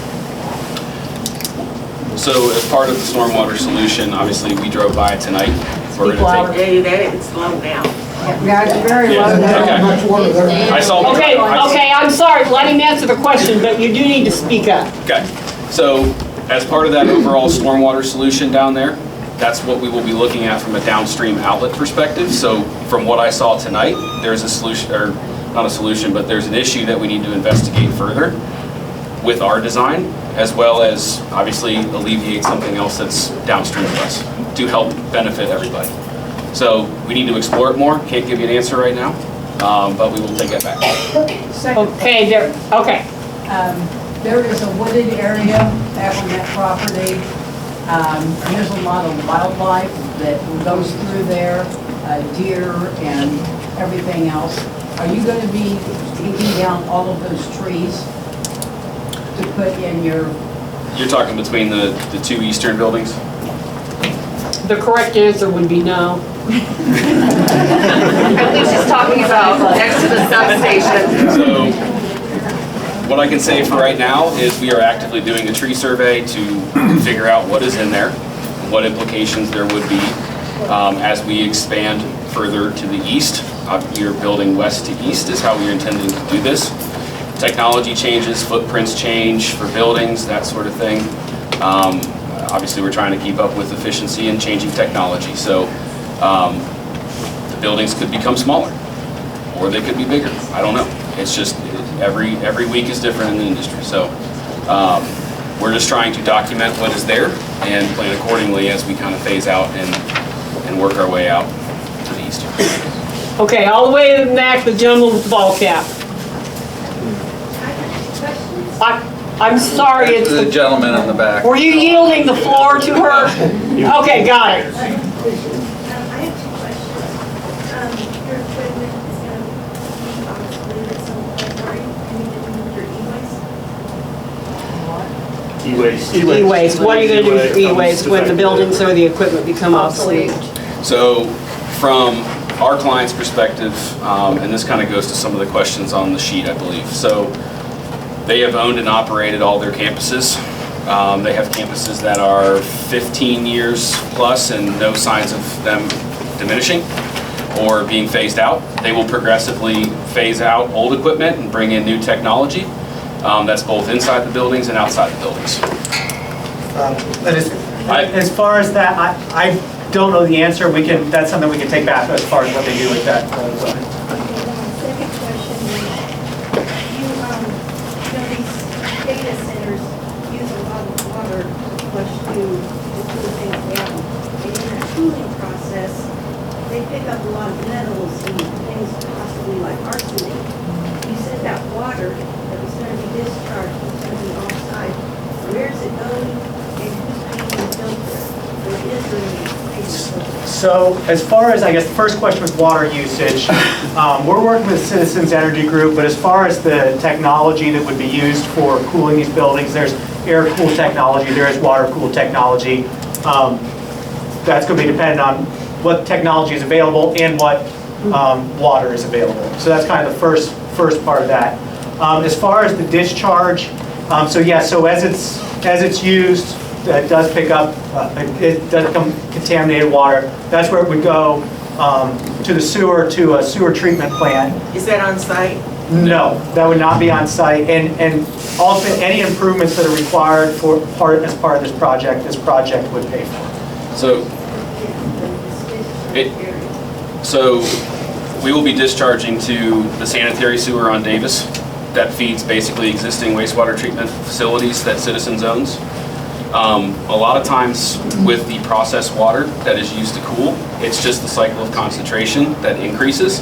So as part of the stormwater solution, obviously, we drove by tonight. We're gonna take. Yeah, that it's slow down. Yeah, it's very low Okay. now. I saw. Okay, I'm sorry, let him answer the question, but you do need to speak up. Okay, so as part of that overall stormwater solution down there, that's what we will be looking at from a downstream outlet perspective. So from what I saw tonight, there's a solution, or not a solution, but there's an issue that we need to investigate further with our design, as well as obviously alleviate something else that's downstream of us to help benefit everybody. So we need to explore it more. Can't give you an answer right now, but we will take that back. Okay, okay. There is a wooded area back on that property. And there's a lot of wildlife that goes through there, deer and everything else. Are you going to be taking down all of those trees to put in your... You're talking between the two eastern buildings? The correct answer would be no. At least she's talking about next to the substation. So what I can say for right now is we are actively doing a tree survey to figure out what is in there, what implications there would be as we expand further to the east You're building west to east is how we're intending to do this. Technology changes, footprints change for buildings, that sort of thing. Obviously, we're trying to keep up with efficiency and changing technology. So the buildings could become smaller, or they could be bigger. I don't know. It's just every week is different in the industry. So we're just trying to document what is there and plan accordingly as we kind of phase out and work our way out to the east. Okay, all the way to the back, the gentleman with the ball cap. I'm sorry, it's The gentleman in the back. Were you yielding the floor to her? Okay, got it. I have two questions. Your equipment is going to be obsolete at some point, right? Can you get your e-waste? E-waste. E-waste, what are you gonna do with e-waste when the buildings or the equipment become obsolete? So from our client's perspective, and this kind of goes to some of the questions on the sheet, I believe. So they have owned and operated all their campuses. They have campuses that are 15 years plus and no signs of them diminishing or being phased out. They will progressively phase out old equipment and bring in new technology. That's both inside the buildings and outside the buildings. As far as that, I don't know the answer. That's something we can take back as far as what they do with that equipment. Second question is, these data centers use a lot of water to cool things down. And in that cooling process, they pick up a lot of metals and things possibly like arsenic. You said that water that was going to be discharged was going to be offside. Where is it going and who's paying the filter? Or is there any payment filter? So as far as, I guess, the first question was water usage, we're working with Citizens Energy Group, but as far as the technology that would be used for cooling these buildings, there's air-cooled technology, there is water-cooled technology. That's going to be dependent on what technology is available and what water is available. So that's kind of the first part of that. As far as the discharge, so as it's used, it does pick up, it does become contaminated water. That's where it would go to the sewer, to a sewer treatment plant. Is that on site? No, that would not be on site. And also any improvements that are required as part of this project would pay for. So we will be discharging to the sanitary sewer on Davis that feeds basically existing wastewater treatment facilities that Citizens owns. A lot of times with the processed water that is used to cool, it's just the cycle of concentration that increases.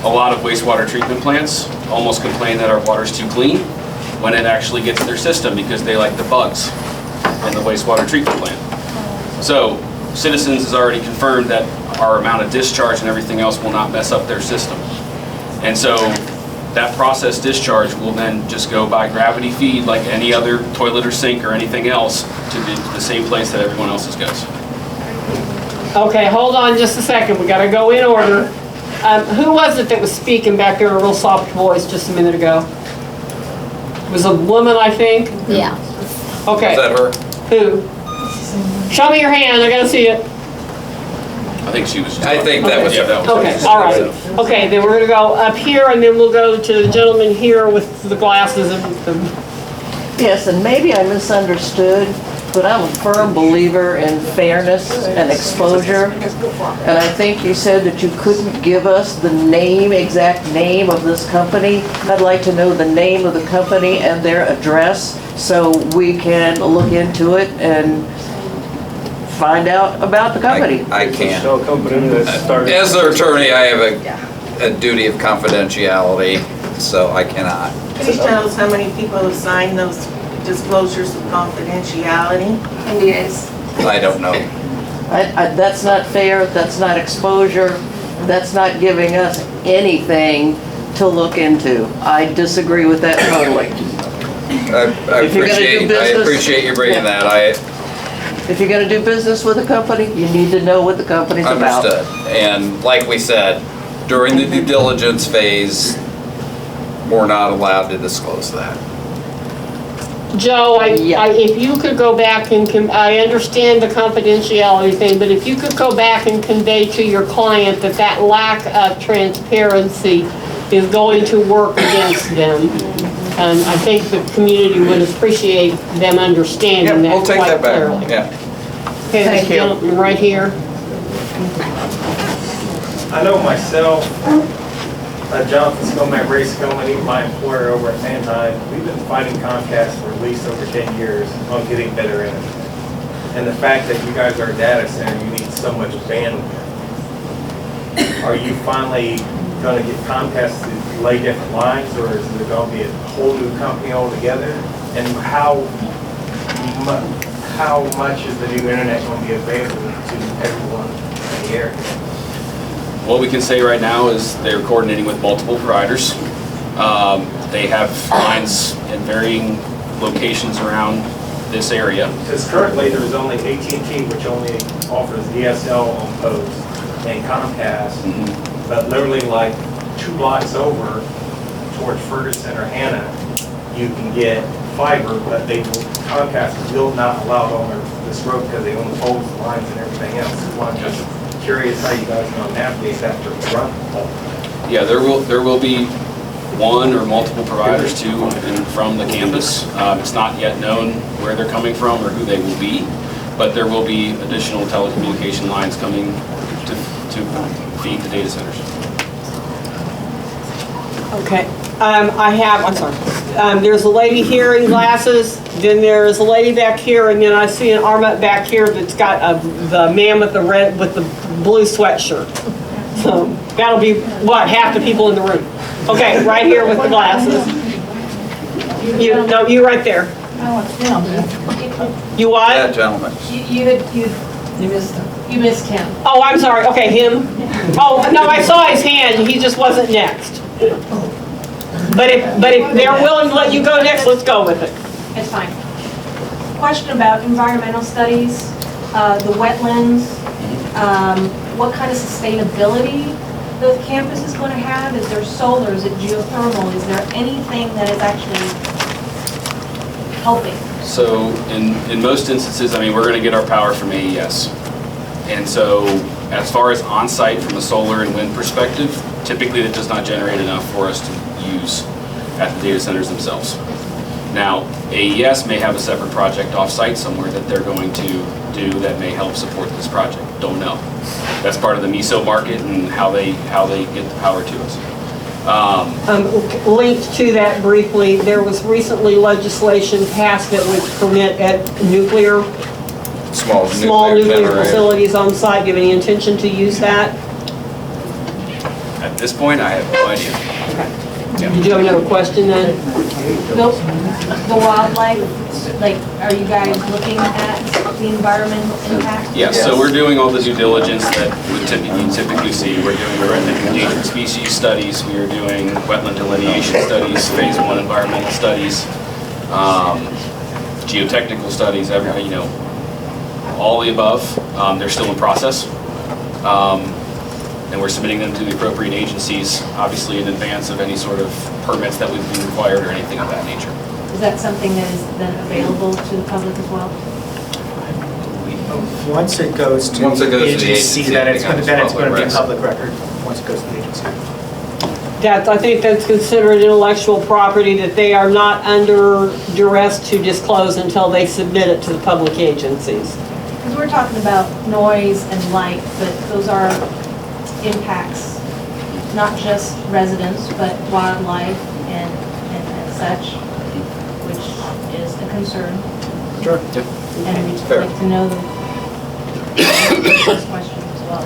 A lot of wastewater treatment plants almost complain that our water's too clean when it actually gets their system because they like the bugs in the wastewater treatment plant. So Citizens has already confirmed that our amount of discharge and everything else will not mess up their system. And so that process discharge will then just go by gravity feed like any other toilet or sink or anything else to the same place that everyone else's goes. Okay, hold on just a second. We gotta go in order. Who was it that was speaking back there in a real soft voice just a minute ago? It was a woman, I think? Yeah. Okay. Is that her? Who? Show me your hand, I gotta see it. I think she was. I think that was her. Okay, all right. Okay, then we're gonna go up here and then we'll go to the gentleman here with the glasses and the... Yes, and maybe I misunderstood, but I'm a firm believer in fairness and exposure. And I think you said that you couldn't give us the exact name of this company. I'd like to know the name of the company and their address so we can look into it and find out about the company. I can't. As their attorney, I have a duty of confidentiality, so I cannot. Can you tell us how many people have signed those disclosures of confidentiality? NDAs. I don't know. That's not fair, that's not exposure, that's not giving us anything to look into. I disagree with that totally. I appreciate you bringing that. If you're gonna do business with a company, you need to know what the company's about. Understood. And like we said, during the due diligence phase, we're not allowed to disclose that. Joe, Yeah. if you could go back and, I understand the confidentiality thing, but if you could go back and convey to your client that that lack of transparency is going to work against them. I think the community would appreciate them understanding that We'll take quite that back, clearly. yeah. Okay, this Thank you. gentleman right here. I know myself, Jonathan Scomac, Ray Scoman, my employer over at Mannheim, we've been fighting Comcast for at least over 10 years on getting better internet. And the fact that you guys are a data center, you need so much bandwidth. Are you finally going to get Comcast to lay different lines, or is there going to be a whole new company altogether? And how much is the new internet going to be available to everyone in the area? What we can say right now is they're coordinating with multiple providers. They have lines in varying locations around this area. Because currently there's only AT&T, which only offers DSL on post, and Comcast, but literally like 2 blocks over towards Ferguson or Hannah, you can get fiber, but Comcast will not allow it on this road because they own the poles, lines, and everything else. So I'm just curious how you guys are going to navigate that to run. Yeah, there will be one or multiple providers to and from the campus. It's not yet known where they're coming from or who they will be, but there will be additional telecommunication lines coming to feed the data centers. Okay, I'm sorry. There's a lady here in glasses, then there's a lady back here, and then I see an arm up back here that's got the man with the blue sweatshirt. So that'll be, what, half the people in the room. Okay, right here with the glasses. You right there. You what? That gentleman. You missed him. Oh, I'm sorry, okay, him. Oh, no, I saw his hand, he just wasn't next. But if they're willing to let you go next, let's go with it. It's fine. Question about environmental studies, the wetlands, what kind of sustainability the campus is going to have? Is there solar? Is it geothermal? Is there anything that is actually helping? So in most instances, I mean, we're going to get our power from AES. And so as far as on-site from a solar and wind perspective, typically that does not generate enough for us to use at the data centers themselves. Now, AES may have a separate project off-site somewhere that they're going to do that may help support this project. Don't know. That's part of the MISO market and how they get the power to us. Linked to that briefly, there was recently legislation passed that would permit at small nuclear facilities on site. Do you have any intention to use that? At this point, I have no idea. Did you have another question then? The wildlife, like, are you guys looking at the environmental impact? Yes, so we're doing all the due diligence that you typically see. We're doing endangered species studies, we are doing wetland delineation studies, phase 1 environmental studies, geotechnical studies, all the above. They're still in process. And we're submitting them to the appropriate agencies, obviously in advance of any sort of permits that would be required or anything of that nature. Is that something that is then available to the public as well? Once it goes to the agency, then it's going to be a public record, once it goes to the agency. I think that's considered intellectual property that they are not under duress to disclose until they submit it to the public agencies. Because we're talking about noise and light, but those are impacts, not just residents, but wildlife and such, which is a concern. Sure. And we'd like to know the question as well.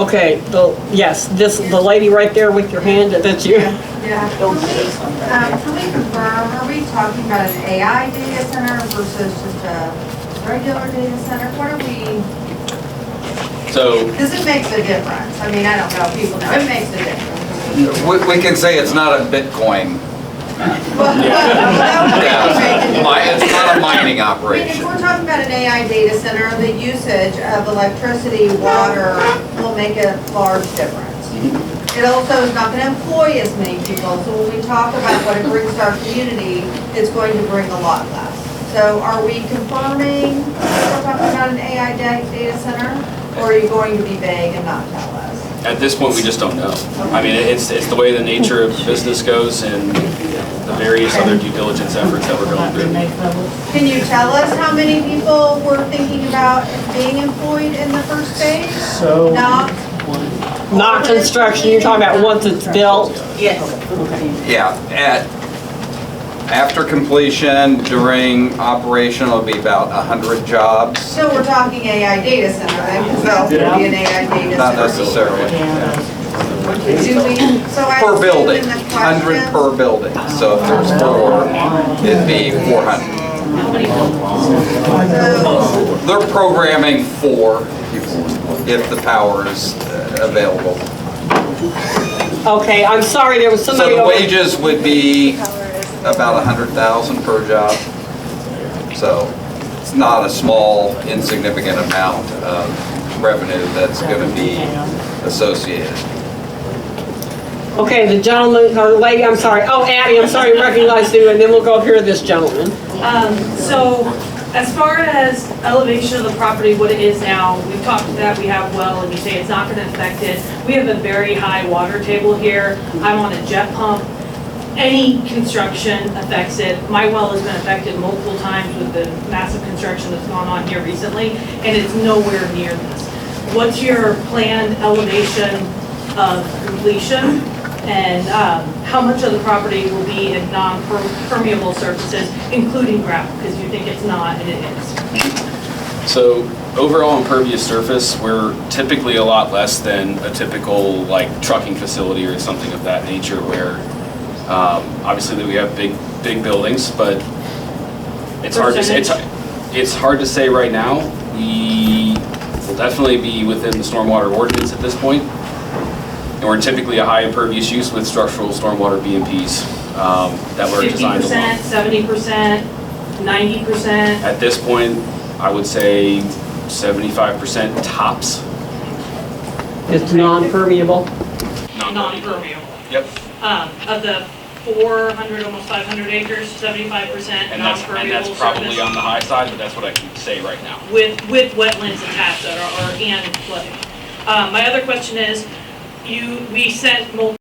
Okay, the lady right there with your hand, that's you. Yeah. Can we confirm, are we talking about an AI data center versus just a regular data center? What are we? So Because it makes a difference. I mean, I don't know if people know, it makes a difference. we can say it's not a Bitcoin. It's not a mining I mean, if operation. we're talking about an AI data center, the usage of electricity, water will make a large difference. it also is not gonna employ as many people. So when we talk about what it brings to our community, it's going to bring a lot less. So are we confirming we're talking about an AI data center? Or are you going to be vague and not tell us? At this point, we just don't know. I mean, it's the way the nature of the business goes and the various other due diligence efforts that we're going through. Can you tell us how many people were thinking about being employed in the first phase? So- Not construction, you're talking about once it's built? Yes. Yeah, after completion, during operation, it'll be about 100 jobs. So we're talking AI data center, then, because that's gonna be an AI data center. Not necessarily. Do we, so I Per assume building, in the 100 questions- per building. So if there's 4, it'd be 400. So, They're programming 4 if the power is available. Okay, I'm sorry, there was So somebody the over. wages would be about 100,000 per job. So it's not a small, insignificant amount of revenue that's going to be associated. Okay, the gentleman, or lady, I'm sorry, oh, Abby, I'm sorry, recognize you, and then we'll go up here to this gentleman. So as far as elevation of the property, what it is now, we've talked to that, we have well, and you say it's not gonna affect it. We have a very high water table here. I'm on a jet pump. Any construction affects it. My well has been affected multiple times with the massive construction that's gone on here recently, and it's nowhere near this. What's your planned elevation of completion? And how much of the property will be in non-permeable surfaces, including gravel, because you think it's not, and it is. So overall impervious surface, we're typically a lot less than a typical like trucking facility or something of that nature where obviously we have big buildings, but it's hard to say. It's hard to say right now. We will definitely be within the stormwater ordinance at this point. And we're typically a high impervious use with structural stormwater BMPs that were designed along. 50%, 70%, 90%? At this point, I would say 75% tops. It's non-permeable? Non-permeable. Yep. Of the 400, almost 500 acres, 75% And non-permeable that's probably surface on the high side, but that's what I can say right now. with wetlands attached that are and flooding. My other question is, we sent multiple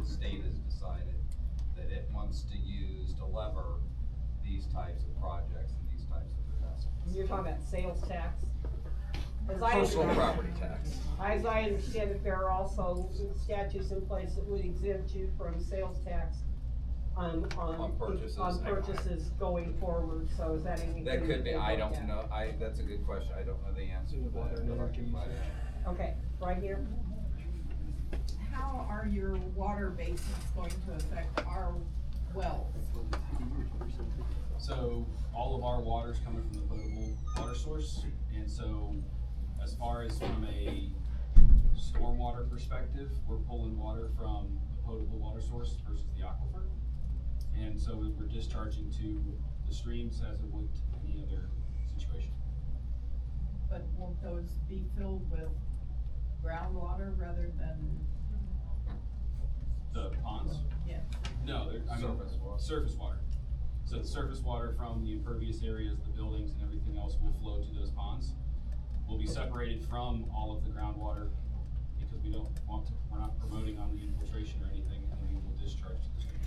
the state has decided that it wants to use to lever these types of projects and these types of investments. You're talking about sales tax? Personal property tax. As I understand it, there are also statutes in place that would exempt you from sales tax on purchases going forward, so is that anything? That could be, you I look don't at? know, that's a good question, I don't know the answer to that, but I can find out. Okay, right here. How are your water basins going to affect our wells? So all of our water's coming from the potable water source, and so as far as from a stormwater perspective, we're pulling water from the potable water source versus the aquifer. And so we're discharging to the streams as it would any other situation. But won't those be filled with groundwater rather than? The ponds? Yeah. No, Surface water. Surface water. So the surface water from the impervious areas, the buildings and everything else will flow to those ponds. Will be separated from all of the groundwater because we're not promoting on the infiltration or anything, and we will discharge to the stream.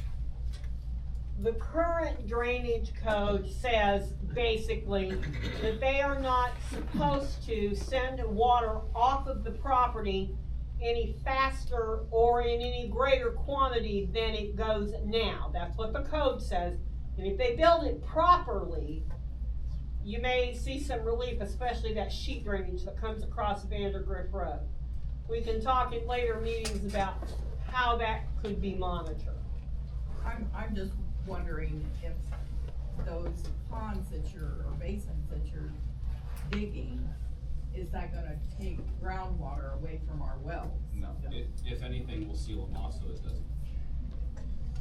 The current drainage code says basically that they are not supposed to send water off of the property any faster or in any greater quantity than it goes now. That's what the code says. And if they build it properly, you may see some relief, especially that sheet drainage that comes across Vandergrift Road. We can talk in later meetings about how that could be monitored. I'm just wondering if those ponds that or basins that you're digging, is that gonna take groundwater away from our wells? No, if anything, we'll seal them off so it doesn't.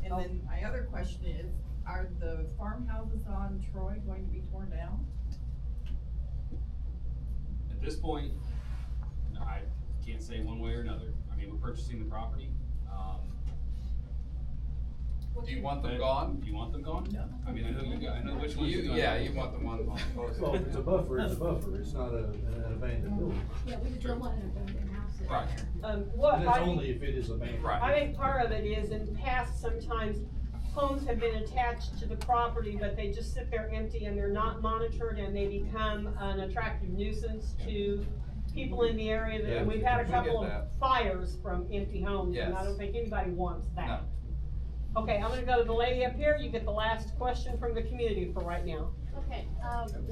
And then my other question is, are the farmhouses on Troy going to be torn down? At this point, no, I can't say one way or another. I mean, we're purchasing the property. Do you want them gone? Do you want them gone? No. I mean, I know which ones you got. Yeah, you want the one. Well, if it's a buffer, it's a buffer, it's not an abandoned building. Yeah, we just don't want an abandoned house. Right. What And it's only if it is abandoned. Right. I think part of it is in the past, sometimes homes have been attached to the property, but they just sit there empty and they're not monitored and they become an attractive nuisance to people in the area. Yeah, We've had a we couple get of that. fires from empty homes and I Yes. don't think anybody wants that. No. Okay, I'm gonna go to the lady up here. You get the last question from the community for right now. Okay,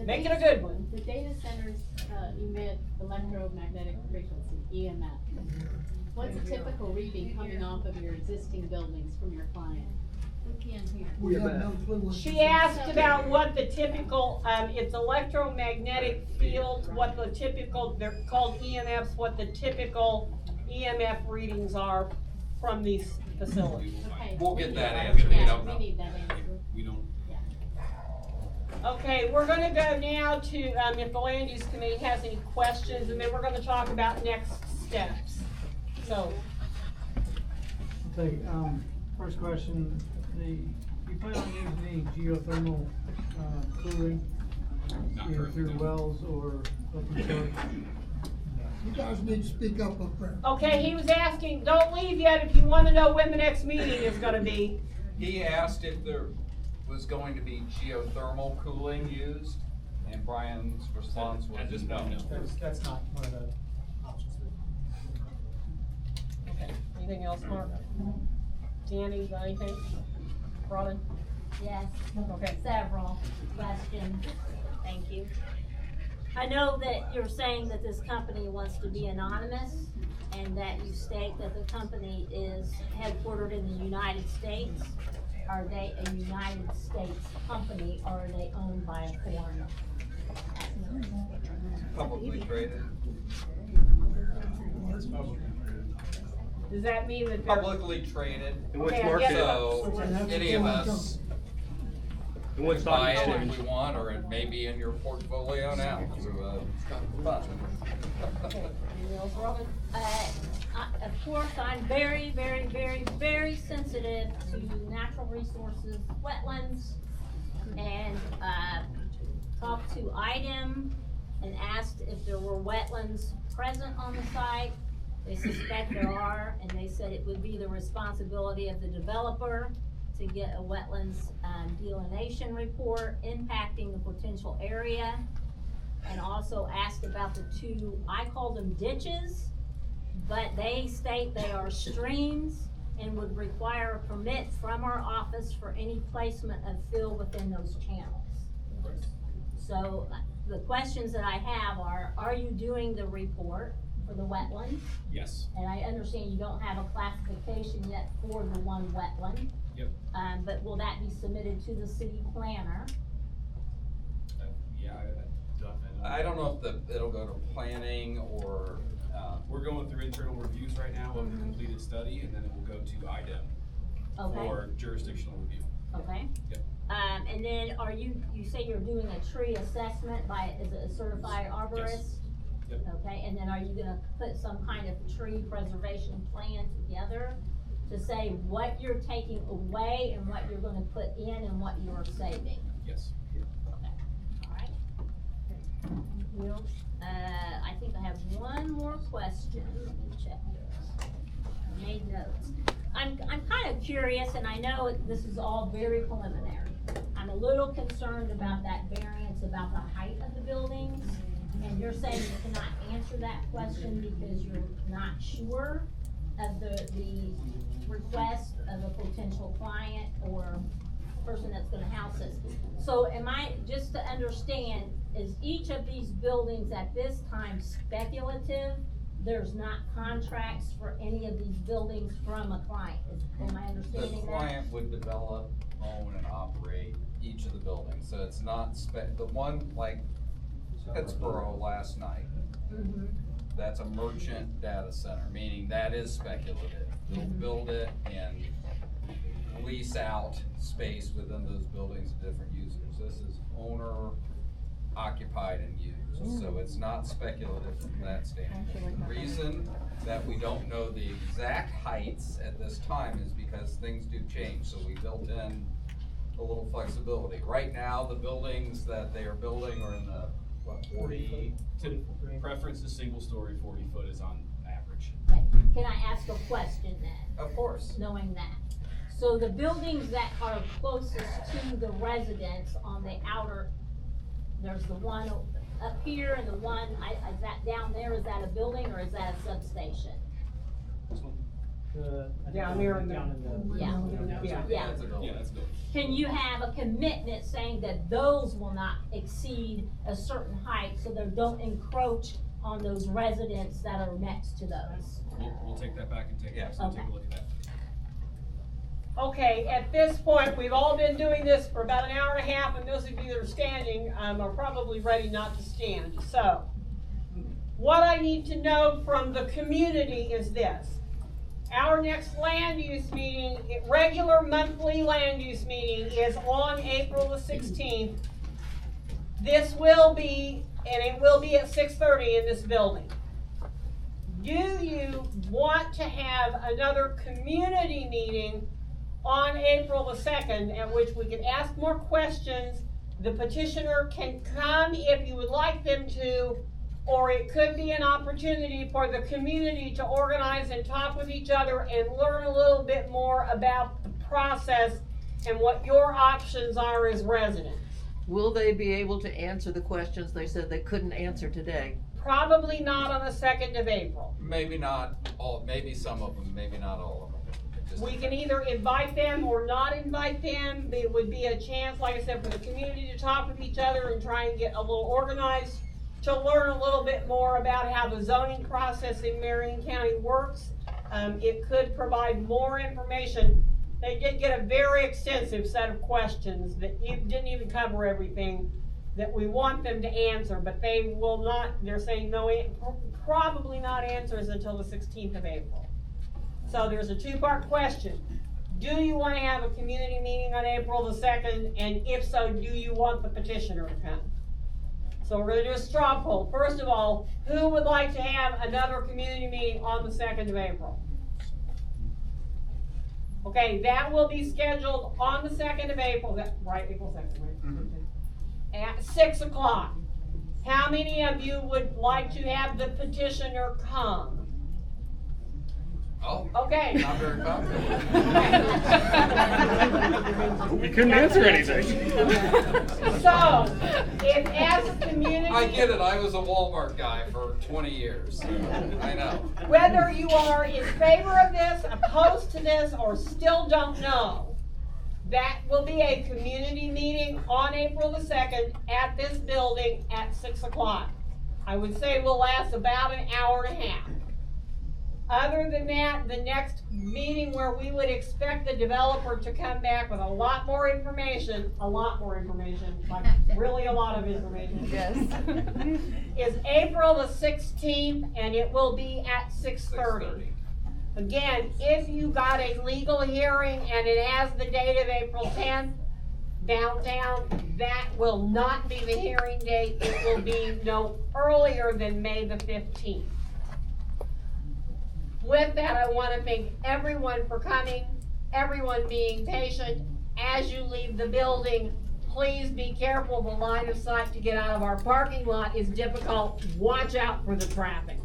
Make it a good one. The data centers emit electromagnetic frequency, EMF. What's a typical reading coming off of your existing buildings from your client? We can't hear. We have no clue what. She asked about what the typical, it's electromagnetic fields, what the typical, they're called EMFs, what the typical EMF readings are from these facilities. Okay. We'll get that answer, we don't know. We need that answer. We don't. Okay, we're gonna go now to, if the land use committee has any questions, and then we're gonna talk about next steps. So, Okay, first question, you plan on using any geothermal, cooling? Not Either currently, through no. wells or open source? You guys need to speak up there. okay, he was asking, don't leave yet if you wanna know when the next meeting is gonna be. He asked if there was going to be geothermal cooling used, and Brian's response was At this no. point, no. That's not one of the options. Okay, anything else, Mark? Danny, got anything? Robin? Yes, Okay. several questions. Thank you. I know that you're saying that this company wants to be anonymous and that you state that the company is headquartered in the United States. Are they a United States company or are they owned by a foreigner? Publicly traded. Does that mean that they're? Publicly traded. And which Okay, I market? get it. So, any of us And which can buy stock it exchange? if we want, or it may be in your portfolio now, so, fun. Anything else, Robin? Of course, I'm very, very, very, very sensitive to natural resources, wetlands, and talked to IDEM and asked if there were wetlands present on the site. They suspect there are, and they said it would be the responsibility of the developer to get a wetlands delineation report impacting the potential area. And also asked about the two, I call them ditches, but they state they are streams and would require a permit from our office for any placement of fill within those channels. So the questions that I have are you doing the report for the wetlands? Yes. And I understand you don't have a classification yet for the one wetland. Yep. But will that be submitted to the city planner? Yeah, I don't know if it'll go to planning or, we're going through internal reviews right now of the completed study, and then it will go to IDEM Okay. for jurisdictional review. Okay. Yep. And then you say you're doing a tree assessment is it a certified arborist? Yep. Okay, and then are you gonna put some kind of tree preservation plan together to say what you're taking away and what you're gonna put in and what you're saving? Yes. Alright. Thank you. I think I have one more question, let me check this. I made notes. I'm kind of curious, and I know this is all very preliminary. I'm a little concerned about that variance about the height of the buildings. And you're saying you cannot answer that question because you're not sure of the request of a potential client or person that's gonna house this. So am I, just to understand, is each of these buildings at this time speculative? There's not contracts for any of these buildings from a client, am I the understanding that? client would develop, own, and operate each of the buildings. So it's not the one like Pittsburgh last night, that's a merchant data center, meaning that is speculative. They'll build it and lease out space within those buildings to different users. This is owner occupied and used, so it's not speculative from that standpoint. The reason that we don't know the exact heights at this time is because things do change, so we built in a little flexibility. Right now, the buildings that they are building are in the, 40? Preference is single story, 40 foot is on average. Okay. Can I ask a question then? Of course. Knowing that. So the buildings that are closest to the residents on the outer, there's the one up here and the one, is that down there, is that a building or is that a substation? Down there in the. Yeah. That's a building. Yeah, that's good. Can you have a commitment saying that those will not exceed a certain height so they don't encroach on those residents that are next to those? We'll take that back and take a look at that. Okay, at this point, we've all been doing this for about an hour and a half, and those of you that are standing, are probably ready not to stand. So, what I need to know from the community is this. Our next land use meeting, regular monthly land use meeting is on April the 16th. This will be, and it will be at 6:30 in this building. Do you want to have another community meeting on April the 2nd at which we can ask more questions? The petitioner can come if you would like them to, or it could be an opportunity for the community to organize and talk with each other and learn a little bit more about the process and what your options are as residents. Will they be able to answer the questions they said they couldn't answer today? Probably not on the 2nd of April. Maybe not all, maybe some of them, maybe not all of them. It just We can either invite them or not invite them. It would be a chance, like I said, for the community to talk with each other and try and get a little organized, to learn a little bit more about how the zoning process in Marion County works. It could provide more information. They did get a very extensive set of questions that didn't even cover everything that we want them to answer, but they will not, they're saying no, probably not answers until the 16th of April. So there's a two-part question. Do you want to have a community meeting on April the 2nd? And if so, do you want the petitioner to come? So we're gonna do a straw poll. First of all, who would like to have another community meeting on the 2nd of April? Okay, that will be scheduled on the 2nd of April, right, April 2nd, right? At 6 o'clock. How many of you would like to have the petitioner come? Oh, Okay. not very popular. We couldn't answer anything. So, if as a community. I get it, I was a Walmart guy for 20 years. I know. Whether you are in favor of this, opposed to this, or still don't know, that will be a community meeting on April the 2nd at this building at 6 o'clock. I would say will last about an hour and a half. Other than that, the next meeting where we would expect the developer to come back with a lot more information, like really a lot of information. Yes. Is April the 16th, and it will be at 6:30. Again, if you got a legal hearing and it has the date of April 10th, downtown, that will not be the hearing date. It will be no earlier than May the 15th. With that, I want to thank everyone for coming, everyone being patient. As you leave the building, please be careful. The line of sight to get out of our parking lot is difficult. Watch out for the traffic.